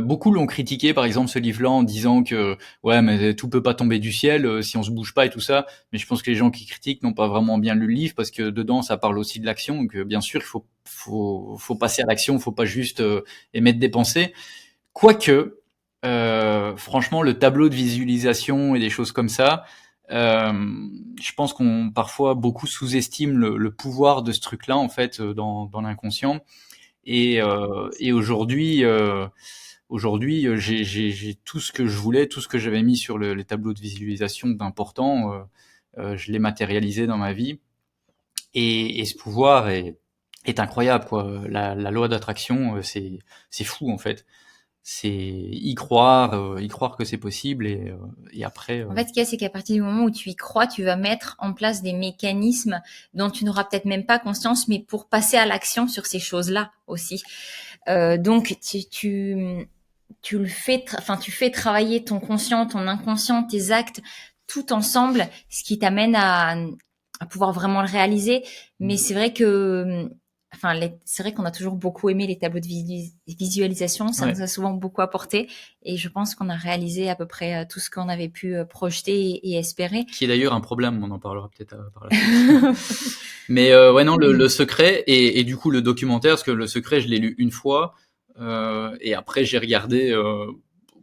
Beaucoup l'ont critiqué, par exemple, ce livre-là, en disant que ouais, mais tout peut pas tomber du ciel si on se bouge pas et tout ça. Mais je pense que les gens qui critiquent n'ont pas vraiment bien lu le livre, parce que dedans, ça parle aussi de l'action. Donc, bien sûr, il faut passer à l'action. Il faut pas juste émettre des pensées. Quoique, franchement, le tableau de visualisation et des choses comme ça, je pense qu'on parfois beaucoup sous-estime le pouvoir de ce truc-là, en fait, dans l'inconscient. Et aujourd'hui, j'ai tout ce que je voulais, tout ce que j'avais mis sur les tableaux de visualisation d'important, je l'ai matérialisé dans ma vie. Et ce pouvoir est incroyable, quoi. La loi d'attraction, c'est fou, en fait. C'est y croire que c'est possible, et après. En fait, ce qu'il y a, c'est qu'à partir du moment où tu y crois, tu vas mettre en place des mécanismes dont tu n'auras peut-être même pas conscience, mais pour passer à l'action sur ces choses-là aussi. Donc, tu le fais, tu fais travailler ton conscient, ton inconscient, tes actes, tout ensemble, ce qui t'amène à pouvoir vraiment le réaliser. Mais c'est vrai que, c'est vrai qu'on a toujours beaucoup aimé les tableaux de visualisation. Ça nous a souvent beaucoup apporté. Et je pense qu'on a réalisé à peu près tout ce qu'on avait pu projeter et espérer. Qui est d'ailleurs un problème, on en parlera peut-être par la suite. Mais ouais, non, le secret et du coup le documentaire, parce que Le Secret, je l'ai lu une fois. Et après, j'ai regardé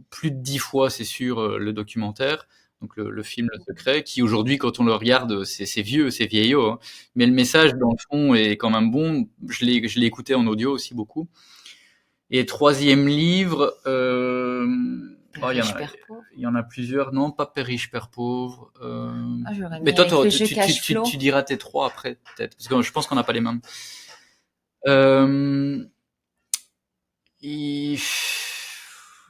plus de 10 fois, c'est sûr, le documentaire. donc le film Le Secret, qui aujourd'hui, quand on le regarde, c'est vieux, c'est vieillot, hein. Mais le message, dans le fond, est quand même bon. Je l'ai écouté en audio aussi beaucoup. Et troisième livre, Père riche, père pauvre. il y en a plusieurs. Non, pas Père riche, Père pauvre. J'aurais mis Mais toi, avec le jeu cash flow. tu diras tes trois après, peut-être. Parce que je pense qu'on n'a pas les mêmes. Il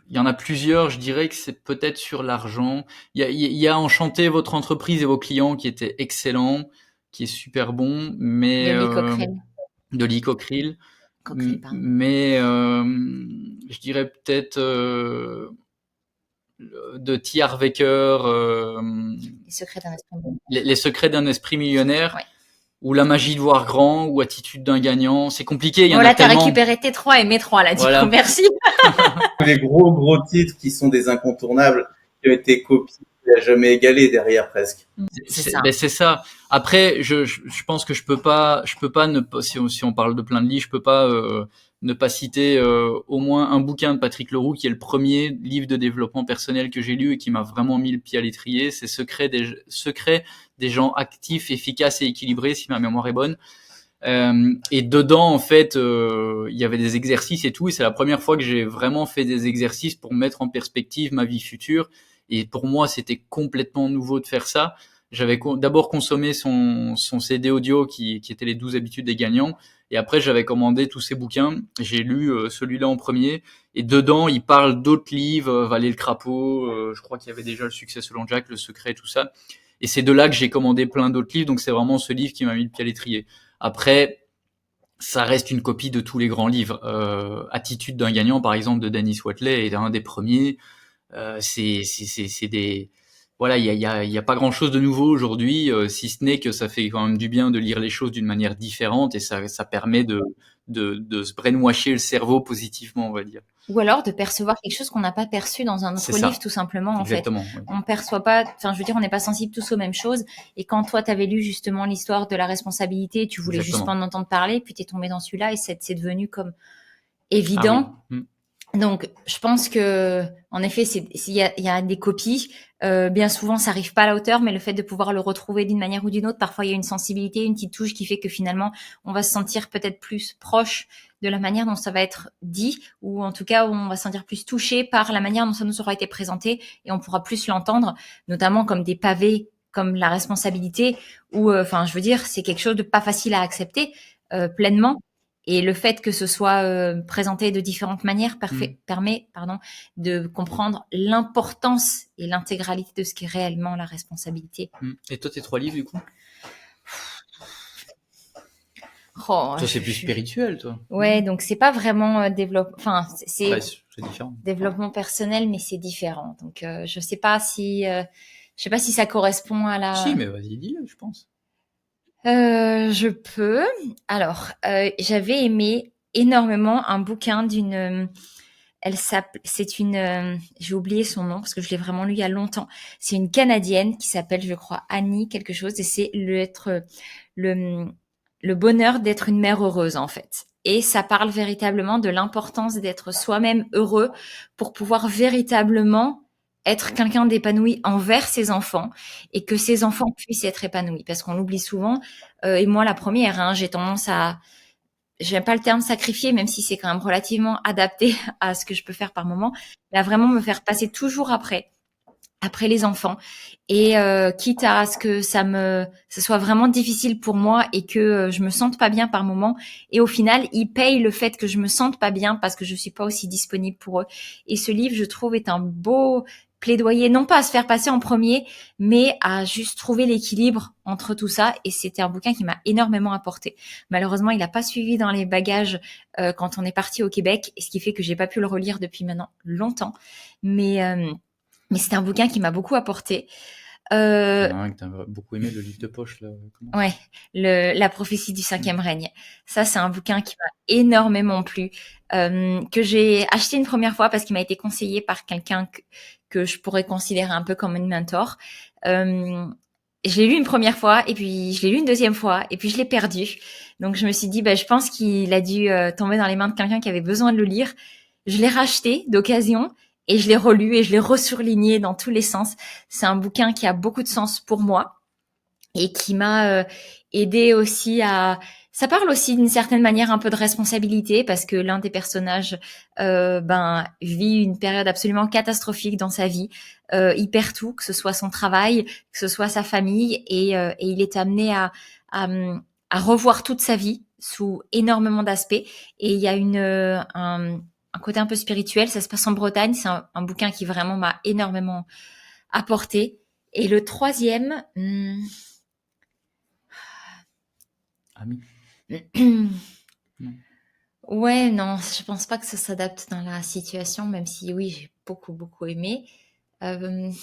y en a plusieurs, je dirais que c'est peut-être sur l'argent. Il y a Enchanté votre entreprise et vos clients qui était excellent, qui est super bon, mais De Lee Cochrane. de Lee Cochrane. Cochrane, pardon. Mais je dirais peut-être de T. Harv Eker, Les secrets d'un esprit millionnaire. Les secrets d'un esprit millionnaire. Ouais. Ou La magie de voir grand, ou Attitude d'un gagnant. C'est compliqué, il y en Voilà, a t'as tellement. récupéré tes 3 et mes 3 là, du Voilà. coup, merci. Les gros titres qui sont des incontournables, qui ont été copiés, il n'a jamais égalé derrière presque. C'est ça. Ben c'est ça. Après, je pense que je peux pas ne pas, si on parle de plein de livres, je peux pas ne pas citer au moins un bouquin de Patrick Leroux qui est le premier livre de développement personnel que j'ai lu et qui m'a vraiment mis le pied à l'étrier. C'est Secret des gens actifs, efficaces et équilibrés, si ma mémoire est bonne. Et dedans, en fait, il y avait des exercices et tout. Et c'est la première fois que j'ai vraiment fait des exercices pour mettre en perspective ma vie future. Et pour moi, c'était complètement nouveau de faire ça. J'avais d'abord consommé son CD audio qui était les 12 habitudes des gagnants. Et après, j'avais commandé tous ses bouquins. J'ai lu celui-là en premier. Et dedans, il parle d'autres livres, Valer le crapaud. Je crois qu'il y avait déjà Le succès selon Jack, Le secret, tout ça. Et c'est de là que j'ai commandé plein d'autres livres. Donc c'est vraiment ce livre qui m'a mis le pied à l'étrier. Après, ça reste une copie de tous les grands livres. Attitude d'un gagnant, par exemple, de Dennis Waitley, est un des premiers. C'est des, voilà, il y a pas grand chose de nouveau aujourd'hui, si ce n'est que ça fait quand même du bien de lire les choses d'une manière différente et ça permet de se brainwasher le cerveau positivement, on va dire. Ou alors de percevoir quelque chose qu'on n'a pas perçu dans un autre livre, tout simplement, en Exactement, fait. oui. On perçoit pas, enfin, je veux dire, on n'est pas sensibles tous aux mêmes choses. Et quand toi, t'avais lu justement l'histoire de la responsabilité, tu voulais juste pas en entendre parler, puis t'es tombé dans celui-là et c'est devenu comme évident. Ah oui. Donc, je pense que, en effet, il y a des copies. Bien souvent, ça arrive pas à la hauteur, mais le fait de pouvoir le retrouver d'une manière ou d'une autre, parfois il y a une sensibilité, une petite touche qui fait que finalement, on va se sentir peut-être plus proche de la manière dont ça va être dit, ou en tout cas, on va se sentir plus touché par la manière dont ça nous aura été présenté, et on pourra plus l'entendre, notamment comme des pavés, comme la responsabilité, ou, enfin, je veux dire, c'est quelque chose de pas facile à accepter pleinement. Et le fait que ce soit présenté de différentes manières permet de comprendre l'importance et l'intégralité de ce qu'est réellement la responsabilité. Et toi, tes 3 livres, du coup? Toi, c'est plus spirituel, toi. Ouais, donc c'est pas vraiment c'est différent. Développement personnel, mais c'est différent. Donc je sais pas si ça correspond à la. Si, mais vas-y, dis-le, je pense. Je peux. Alors, j'avais aimé énormément un bouquin d'une. J'ai oublié son nom parce que je l'ai vraiment lu il y a longtemps. C'est une Canadienne qui s'appelle, je crois, Annie quelque chose, et c'est le bonheur d'être une mère heureuse en fait. Et ça parle véritablement de l'importance d'être soi-même heureux pour pouvoir véritablement être quelqu'un d'épanoui envers ses enfants et que ses enfants puissent être épanouis. Parce qu'on l'oublie souvent, et moi la première, j'ai tendance à, j'aime pas le terme sacrifier, même si c'est quand même relativement adapté à ce que je peux faire par moment, mais à vraiment me faire passer toujours après les enfants, et quitte à ce que ça soit vraiment difficile pour moi et que je me sente pas bien par moment, et au final ils payent le fait que je me sente pas bien parce que je suis pas aussi disponible pour eux. Et ce livre, je trouve, est un beau plaidoyer, non pas à se faire passer en premier, mais à juste trouver l'équilibre entre tout ça. Et c'était un bouquin qui m'a énormément apporté. Malheureusement, il n'a pas suivi dans les bagages quand on est parti au Québec, ce qui fait que j'ai pas pu le relire depuis maintenant longtemps, mais c'est un bouquin qui m'a beaucoup apporté. Il y en a un que t'as beaucoup aimé, le livre de poche, là. Ouais, La prophétie du 5e règne. Ça, c'est un bouquin qui m'a énormément plu, que j'ai acheté une première fois parce qu'il m'a été conseillé par quelqu'un que je pourrais considérer un peu comme une mentor. Je l'ai lu une première fois, et puis je l'ai lu une deuxième fois, et puis je l'ai perdu. Donc je me suis dit, je pense qu'il a dû tomber dans les mains de quelqu'un qui avait besoin de le lire. Je l'ai racheté d'occasion. et je l'ai relu et je l'ai resurligné dans tous les sens. C'est un bouquin qui a beaucoup de sens pour moi et qui m'a aidé aussi à... Ça parle aussi d'une certaine manière un peu de responsabilité parce que l'un des personnages vit une période absolument catastrophique dans sa vie. Il perd tout, que ce soit son travail, que ce soit sa famille, et il est amené à revoir toute sa vie sous énormément d'aspects. Et il y a un côté un peu spirituel. Ça se passe en Bretagne. C'est un bouquin qui vraiment m'a énormément apporté. Et le troisième... Ami. Ouais, non, je pense pas que ça s'adapte dans la situation, même si oui, j'ai beaucoup, beaucoup aimé. Je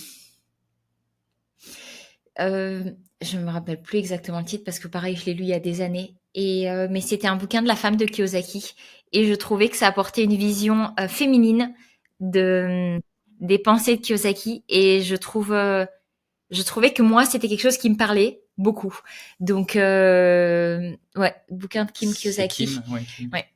me rappelle plus exactement le titre parce que pareil, je l'ai lu il y a des années. Mais c'était un bouquin de la femme de Kiyosaki. Et je trouvais que ça apportait une vision féminine des pensées de Kiyosaki. Et je trouvais que moi, c'était quelque chose qui me parlait beaucoup. Donc, ouais, bouquin de Kim Kiyosaki. Kim. Ouais.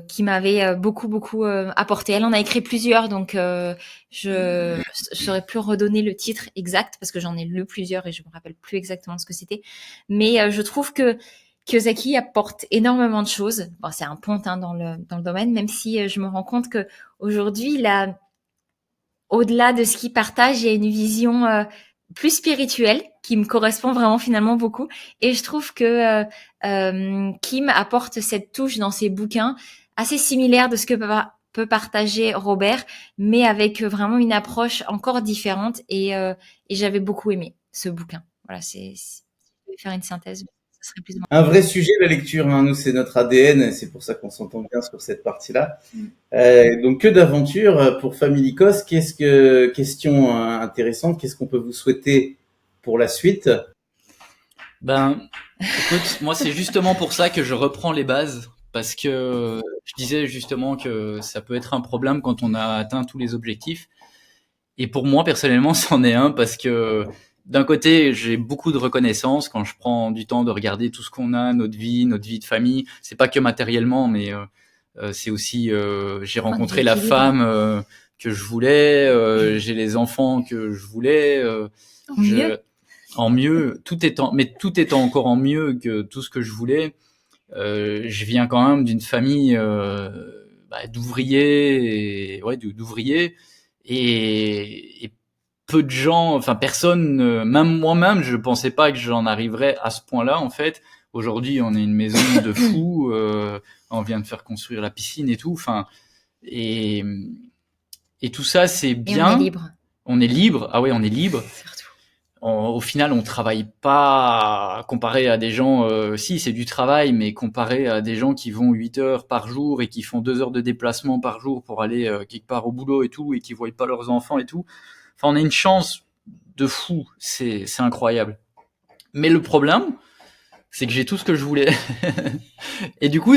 Qui m'avait beaucoup, beaucoup apporté. Elle en a écrit plusieurs, donc je saurais plus redonner le titre exact parce que j'en ai lu plusieurs et je me rappelle plus exactement ce que c'était. Mais je trouve que Kiyosaki apporte énormément de choses. Bon, c'est un ponte dans le domaine, même si je me rends compte que aujourd'hui, au-delà de ce qu'il partage, il y a une vision plus spirituelle qui me correspond vraiment finalement beaucoup. Et je trouve que Kim apporte cette touche dans ses bouquins assez similaire de ce que peut partager Robert, mais avec vraiment une approche encore différente. Et j'avais beaucoup aimé ce bouquin. Voilà, si je devais faire une synthèse, ça serait plus ou moins... Un vrai sujet, la lecture, hein. Nous, c'est notre ADN, et c'est pour ça qu'on s'entend bien sur cette partie-là. Donc, que d'aventure pour Family Cost. Question intéressante, qu'est-ce qu'on peut vous souhaiter pour la suite? Écoute, moi, c'est justement pour ça que je reprends les bases, parce que je disais justement que ça peut être un problème quand on a atteint tous les objectifs. Et pour moi, personnellement, c'en est un, parce que d'un côté, j'ai beaucoup de reconnaissance quand je prends du temps de regarder tout ce qu'on a, notre vie de famille. C'est pas que matériellement, mais c'est aussi, j'ai rencontré la femme que je voulais, j'ai les enfants que je voulais. En mieux, tout étant encore en mieux que tout ce que je voulais. Je viens quand même d'une famille d'ouvriers, d'ouvriers, et peu de gens, enfin personne, même moi-même, je pensais pas que j'en arriverais à ce point-là en fait. Aujourd'hui, on est une maison de fous, on vient de faire construire la piscine et tout, enfin, et tout ça c'est bien. Et on est libre. On est libre, ah ouais, on est libre. Au final, on travaille pas comparé à des gens, si c'est du travail, mais comparé à des gens qui vont 8 heures par jour et qui font 2 heures de déplacement par jour pour aller quelque part au boulot et tout, et qui voient pas leurs enfants et tout. Enfin, on a une chance de fou, c'est incroyable. Mais le problème, c'est que j'ai tout ce que je voulais. Et du coup,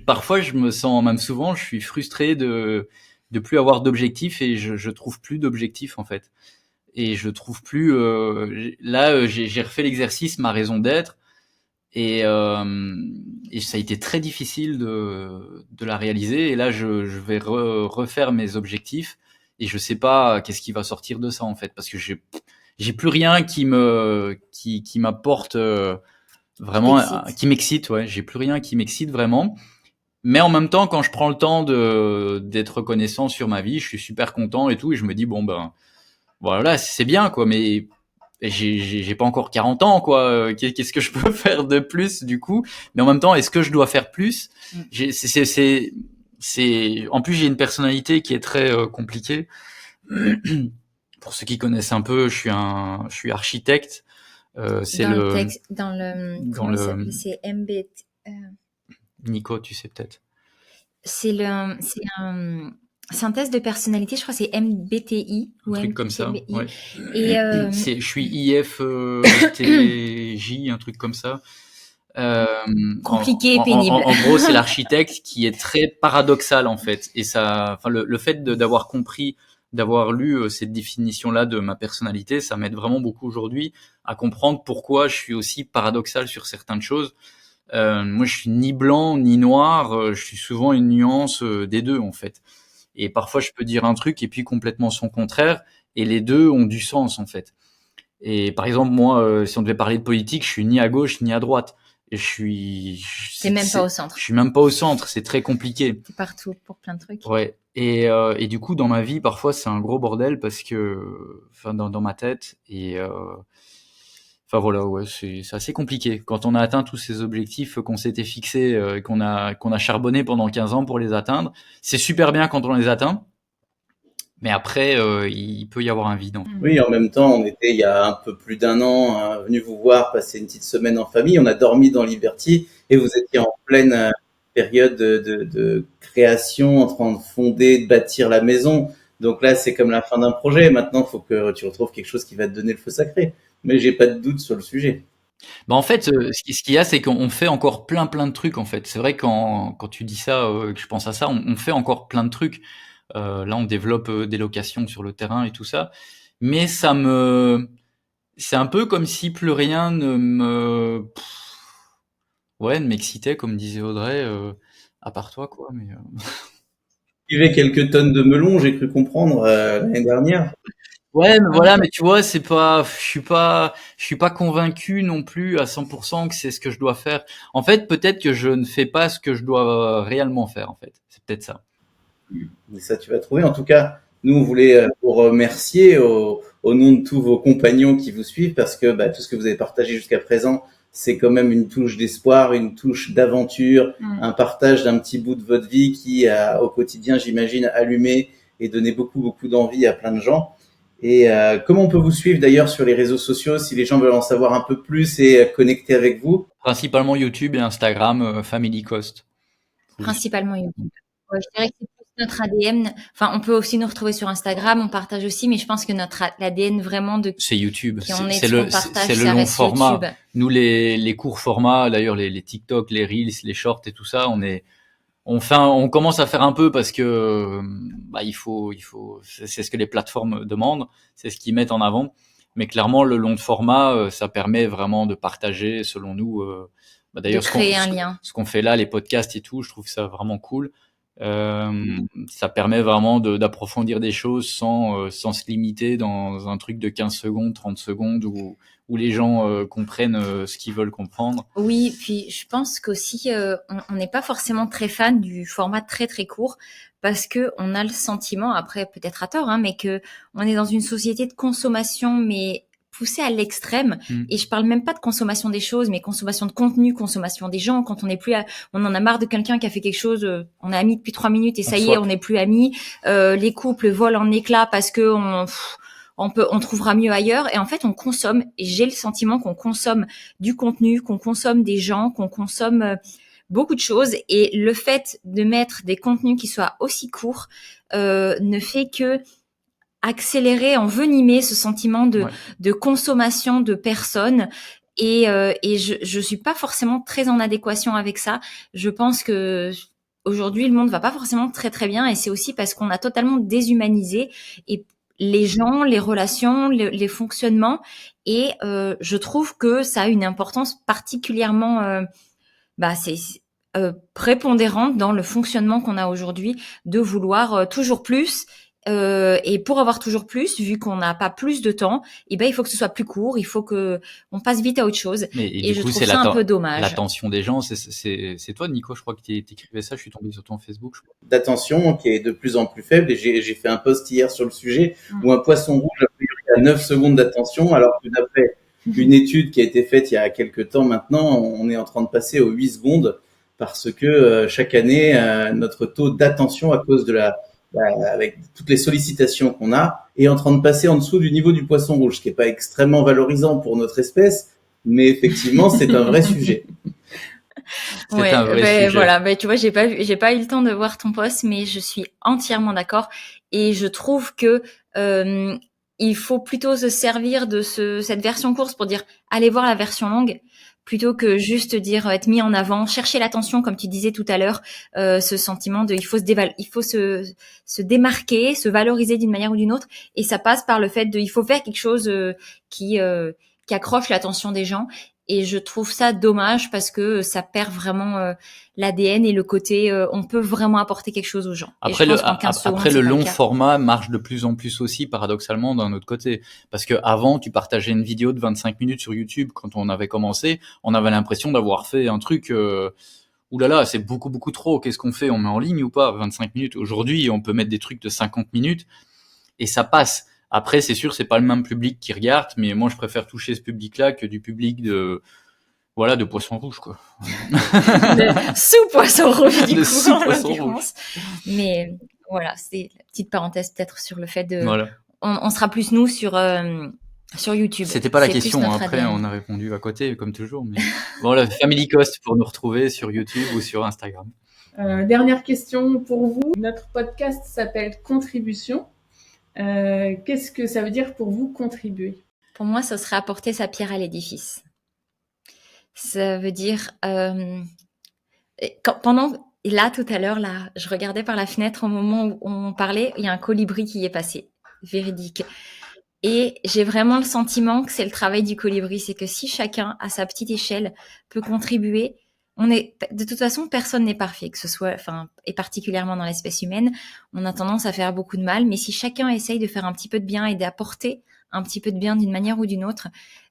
parfois, je me sens, même souvent, je suis frustré de plus avoir d'objectifs, et je trouve plus d'objectifs en fait. Et je trouve plus là j'ai refait l'exercice, ma raison d'être, et ça a été très difficile de la réaliser, et là je vais refaire mes objectifs, et je sais pas qu'est-ce qui va sortir de ça en fait, parce que j'ai plus rien qui m'apporte vraiment, qui m'excite, ouais, j'ai plus rien qui m'excite vraiment. Mais en même temps, quand je prends le temps d'être reconnaissant sur ma vie, je suis super content et tout, et je me dis bon ben voilà, c'est bien quoi, mais j'ai pas encore 40 ans quoi. Qu'est-ce que je peux faire de plus du coup? Mais en même temps, est-ce que je dois faire plus? En plus j'ai une personnalité qui est très compliquée. Pour ceux qui connaissent un peu, je suis architecte. C'est c'est MBT. Nico, tu sais peut-être. C'est un test de personnalité, je crois que c'est MBTI. Un truc comme ça, ouais. Et je suis IFTJ, un truc comme ça. Compliqué et pénible. En gros, c'est l'architecte qui est très paradoxal en fait. Et ça, enfin, le fait d'avoir compris, d'avoir lu cette définition-là de ma personnalité, ça m'aide vraiment beaucoup aujourd'hui à comprendre pourquoi je suis aussi paradoxal sur certaines choses. Moi, je suis ni blanc ni noir. Je suis souvent une nuance des deux en fait. Et parfois, je peux dire un truc et puis complètement son contraire. Et les deux ont du sens, en fait. Et par exemple, moi, si on devait parler de politique, je suis ni à gauche ni à droite. Et T'es même pas au centre. Je suis même pas au centre. C'est très compliqué. T'es partout pour plein de trucs. Ouais. Et du coup, dans ma vie, parfois, c'est un gros bordel parce que, enfin, dans ma tête. Enfin voilà, ouais, c'est assez compliqué. Quand on a atteint tous ces objectifs qu'on s'était fixés, qu'on a charbonné pendant 15 ans pour les atteindre, c'est super bien quand on les atteint. Mais après, il peut y avoir un vide. Oui, en même temps, on était il y a un peu plus d'un an venu vous voir passer une petite semaine en famille. On a dormi dans Liberty et vous étiez en pleine période de création, en train de fonder, de bâtir la maison. Donc là, c'est comme la fin d'un projet. Maintenant, il faut que tu retrouves quelque chose qui va te donner le feu sacré. Mais j'ai pas de doute sur le sujet. Bah en fait, ce qu'il y a, c'est qu'on fait encore plein de trucs en fait. C'est vrai quand tu dis ça, que je pense à ça, on fait encore plein de trucs. Là, on développe des locations sur le terrain et tout ça, mais c'est un peu comme si plus rien ne m'excitait, comme disait Audrey, à part toi quoi. Mais Il y avait quelques tonnes de melons, j'ai cru comprendre l'année dernière. ouais, mais voilà, mais tu vois, je suis pas convaincu non plus à 100% que c'est ce que je dois faire. En fait, peut-être que je ne fais pas ce que je dois réellement faire, en fait. C'est peut-être ça. Et ça, tu vas trouver. En tout cas, nous, on voulait vous remercier au nom de tous vos compagnons qui vous suivent parce que tout ce que vous avez partagé jusqu'à présent, c'est quand même une touche d'espoir, une touche d'aventure, un partage d'un petit bout de votre vie qui a, au quotidien, j'imagine, allumé et donné beaucoup d'envie à plein de gens. Et comment on peut vous suivre d'ailleurs sur les réseaux sociaux si les gens veulent en savoir un peu plus et connecter avec vous? Principalement YouTube et Instagram, Family Cost. Principalement YouTube. Ouais, je dirais que c'est plus notre ADN. Enfin, on peut aussi nous retrouver sur Instagram, on partage aussi, mais je pense que l'ADN vraiment c'est YouTube. Qui on est C'est le long format. YouTube. Nous, les courts formats, d'ailleurs, les TikTok, les Reels, les Shorts et tout ça, on commence à faire un peu parce que c'est ce que les plateformes demandent, c'est ce qu'ils mettent en avant. Mais clairement, le long format, ça permet vraiment de partager, selon nous. D'ailleurs, de créer un lien. Ce qu'on fait là, les podcasts et tout, je trouve ça vraiment cool. Ça permet vraiment d'approfondir des choses sans se limiter dans un truc de 15 secondes, 30 secondes où les gens comprennent ce qu'ils veulent comprendre. Oui, puis je pense qu'aussi on n'est pas forcément très fan du format très très court parce que on a le sentiment, après peut-être à tort, mais que on est dans une société de consommation, mais poussé à l'extrême. Et je parle même pas de consommation des choses, mais consommation de contenu, consommation des gens. Quand on en a marre de quelqu'un qui a fait quelque chose, on est amis depuis 3 minutes et ça y est, on n'est plus amis. Les couples volent en éclats parce que on trouvera mieux ailleurs. Et en fait, on consomme. Et j'ai le sentiment qu'on consomme du contenu, qu'on consomme des gens, qu'on consomme beaucoup de choses. Et le fait de mettre des contenus qui soient aussi courts ne fait que accélérer, envenimer ce sentiment de consommation de personnes. Et je suis pas forcément très en adéquation avec ça. Je pense que aujourd'hui, le monde va pas forcément très très bien. Et c'est aussi parce qu'on a totalement déshumanisé et les gens, les relations, les fonctionnements. Et je trouve que ça a une importance particulièrement prépondérante dans le fonctionnement qu'on a aujourd'hui, de vouloir toujours plus. Et pour avoir toujours plus, vu qu'on n'a pas plus de temps, il faut que ce soit plus court, il faut que on passe vite à autre chose. Et je trouve ça un peu dommage. L'attention des gens, c'est toi, Nico, je crois que t'écrivais ça, je suis tombé sur ton Facebook. D'attention qui est de plus en plus faible, et j'ai fait un post hier sur le sujet où un poisson rouge a priori à 9 secondes d'attention, alors que d'après une étude qui a été faite il y a quelques temps maintenant, on est en train de passer aux 8 secondes parce que chaque année, notre taux d'attention à cause de avec toutes les sollicitations qu'on a, est en train de passer en dessous du niveau du poisson rouge, ce qui n'est pas extrêmement valorisant pour notre espèce, mais effectivement, c'est un vrai sujet. Sujet. Voilà, tu vois, j'ai pas eu le temps de voir ton post, mais je suis entièrement d'accord et je trouve que il faut plutôt se servir de cette version courte pour dire allez voir la version longue, plutôt que juste dire être mis en avant, chercher l'attention comme tu disais tout à l'heure, ce sentiment de il faut se démarquer, se valoriser d'une manière ou d'une autre, et ça passe par le fait il faut faire quelque chose qui accroche l'attention des gens. Et je trouve ça dommage parce que ça perd vraiment l'ADN et le côté on peut vraiment apporter quelque chose aux gens. Après, et je pense qu'en 15 secondes, après le c'est pas long le cas. format marche de plus en plus aussi, paradoxalement, d'un autre côté. Parce que avant, tu partageais une vidéo de 25 minutes sur YouTube. Quand on avait commencé, on avait l'impression d'avoir fait un truc... oulala, c'est beaucoup, beaucoup trop. Qu'est-ce qu'on fait? On met en ligne ou pas? 25 minutes. Aujourd'hui, on peut mettre des trucs de 50 minutes et ça passe. Après, c'est sûr, c'est pas le même public qui regarde, mais moi, je préfère toucher ce public-là que du public de poisson rouge, quoi. Le sous-poisson rouge, du Le coup, en sous-poisson l'occurrence. Mais voilà, c'est la petite parenthèse peut-être sur le fait de... Voilà. On sera plus, nous, sur YouTube. C'était pas la C'est plus question, notre après, ADN. on a répondu à côté, comme toujours. Mais voilà, Family Cost pour nous retrouver sur YouTube ou sur Instagram. Dernière question pour vous. Notre podcast s'appelle Contribution. Qu'est-ce que ça veut dire pour vous contribuer? Pour moi, ce serait apporter sa pierre à l'édifice. Ça veut dire là tout à l'heure, là, je regardais par la fenêtre au moment où on parlait, il y a un colibri qui est passé, véridique. Et j'ai vraiment le sentiment que c'est le travail du colibri, c'est que si chacun à sa petite échelle peut contribuer, de toute façon personne n'est parfait, que ce soit, et particulièrement dans l'espèce humaine, on a tendance à faire beaucoup de mal, mais si chacun essaye de faire un petit peu de bien et d'apporter un petit peu de bien d'une manière ou d'une autre,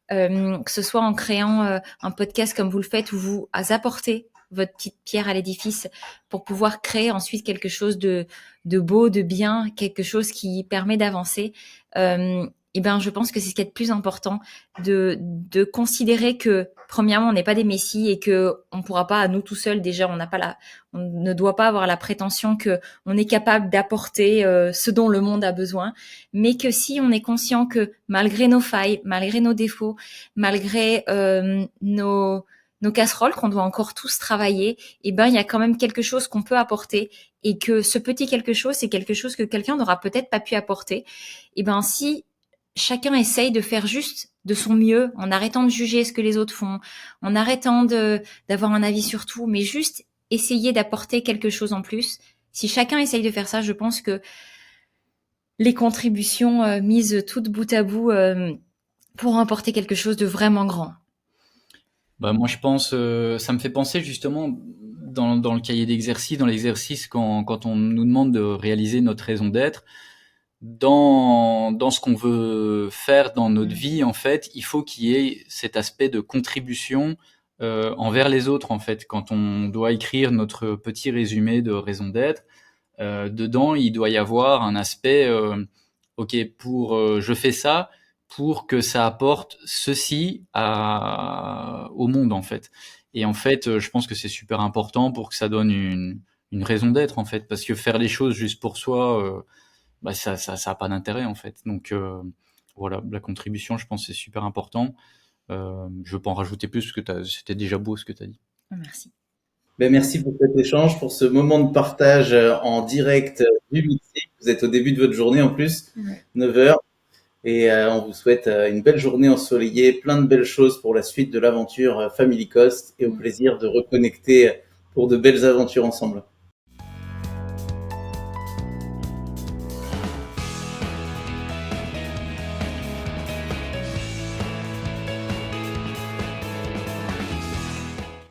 que ce soit en créant un podcast comme vous le faites où vous apportez votre petite pierre à l'édifice pour pouvoir créer ensuite quelque chose de beau, de bien, quelque chose qui permet d'avancer. Et ben, je pense que c'est ce qui est le plus important de considérer que premièrement, on n'est pas des messies et que on pourra pas à nous tout seuls. Déjà, on ne doit pas avoir la prétention que on est capable d'apporter ce dont le monde a besoin, mais que si on est conscient que malgré nos failles, malgré nos défauts, malgré nos casseroles qu'on doit encore tous travailler, et ben il y a quand même quelque chose qu'on peut apporter et que ce petit quelque chose, c'est quelque chose que quelqu'un n'aura peut-être pas pu apporter. Et ben si chacun essaye de faire juste de son mieux, en arrêtant de juger ce que les autres font, en arrêtant d'avoir un avis sur tout, mais juste essayer d'apporter quelque chose en plus. Si chacun essaye de faire ça, je pense que les contributions mises toutes bout à bout pourront apporter quelque chose de vraiment grand. Bah, moi, je pense, ça me fait penser justement dans le cahier d'exercice, dans l'exercice quand on nous demande de réaliser notre raison d'être, dans ce qu'on veut faire dans notre vie, en fait, il faut qu'il y ait cet aspect de contribution envers les autres, en fait. Quand on doit écrire notre petit résumé de raison d'être, dedans, il doit y avoir un aspect, ok, je fais ça pour que ça apporte ceci au monde, en fait. Et en fait, je pense que c'est super important pour que ça donne une raison d'être, en fait, parce que faire les choses juste pour soi, bah ça a pas d'intérêt, en fait. Donc voilà, la contribution, je pense, c'est super important. Je veux pas en rajouter plus parce que c'était déjà beau ce que tu as dit. Merci. Ben, merci pour cet échange, pour ce moment de partage en direct du Mexique. Vous êtes au début de votre journée en plus, 9h. Et on vous souhaite une belle journée ensoleillée, plein de belles choses pour la suite de l'aventure Family Cost et au plaisir de reconnecter pour de belles aventures ensemble.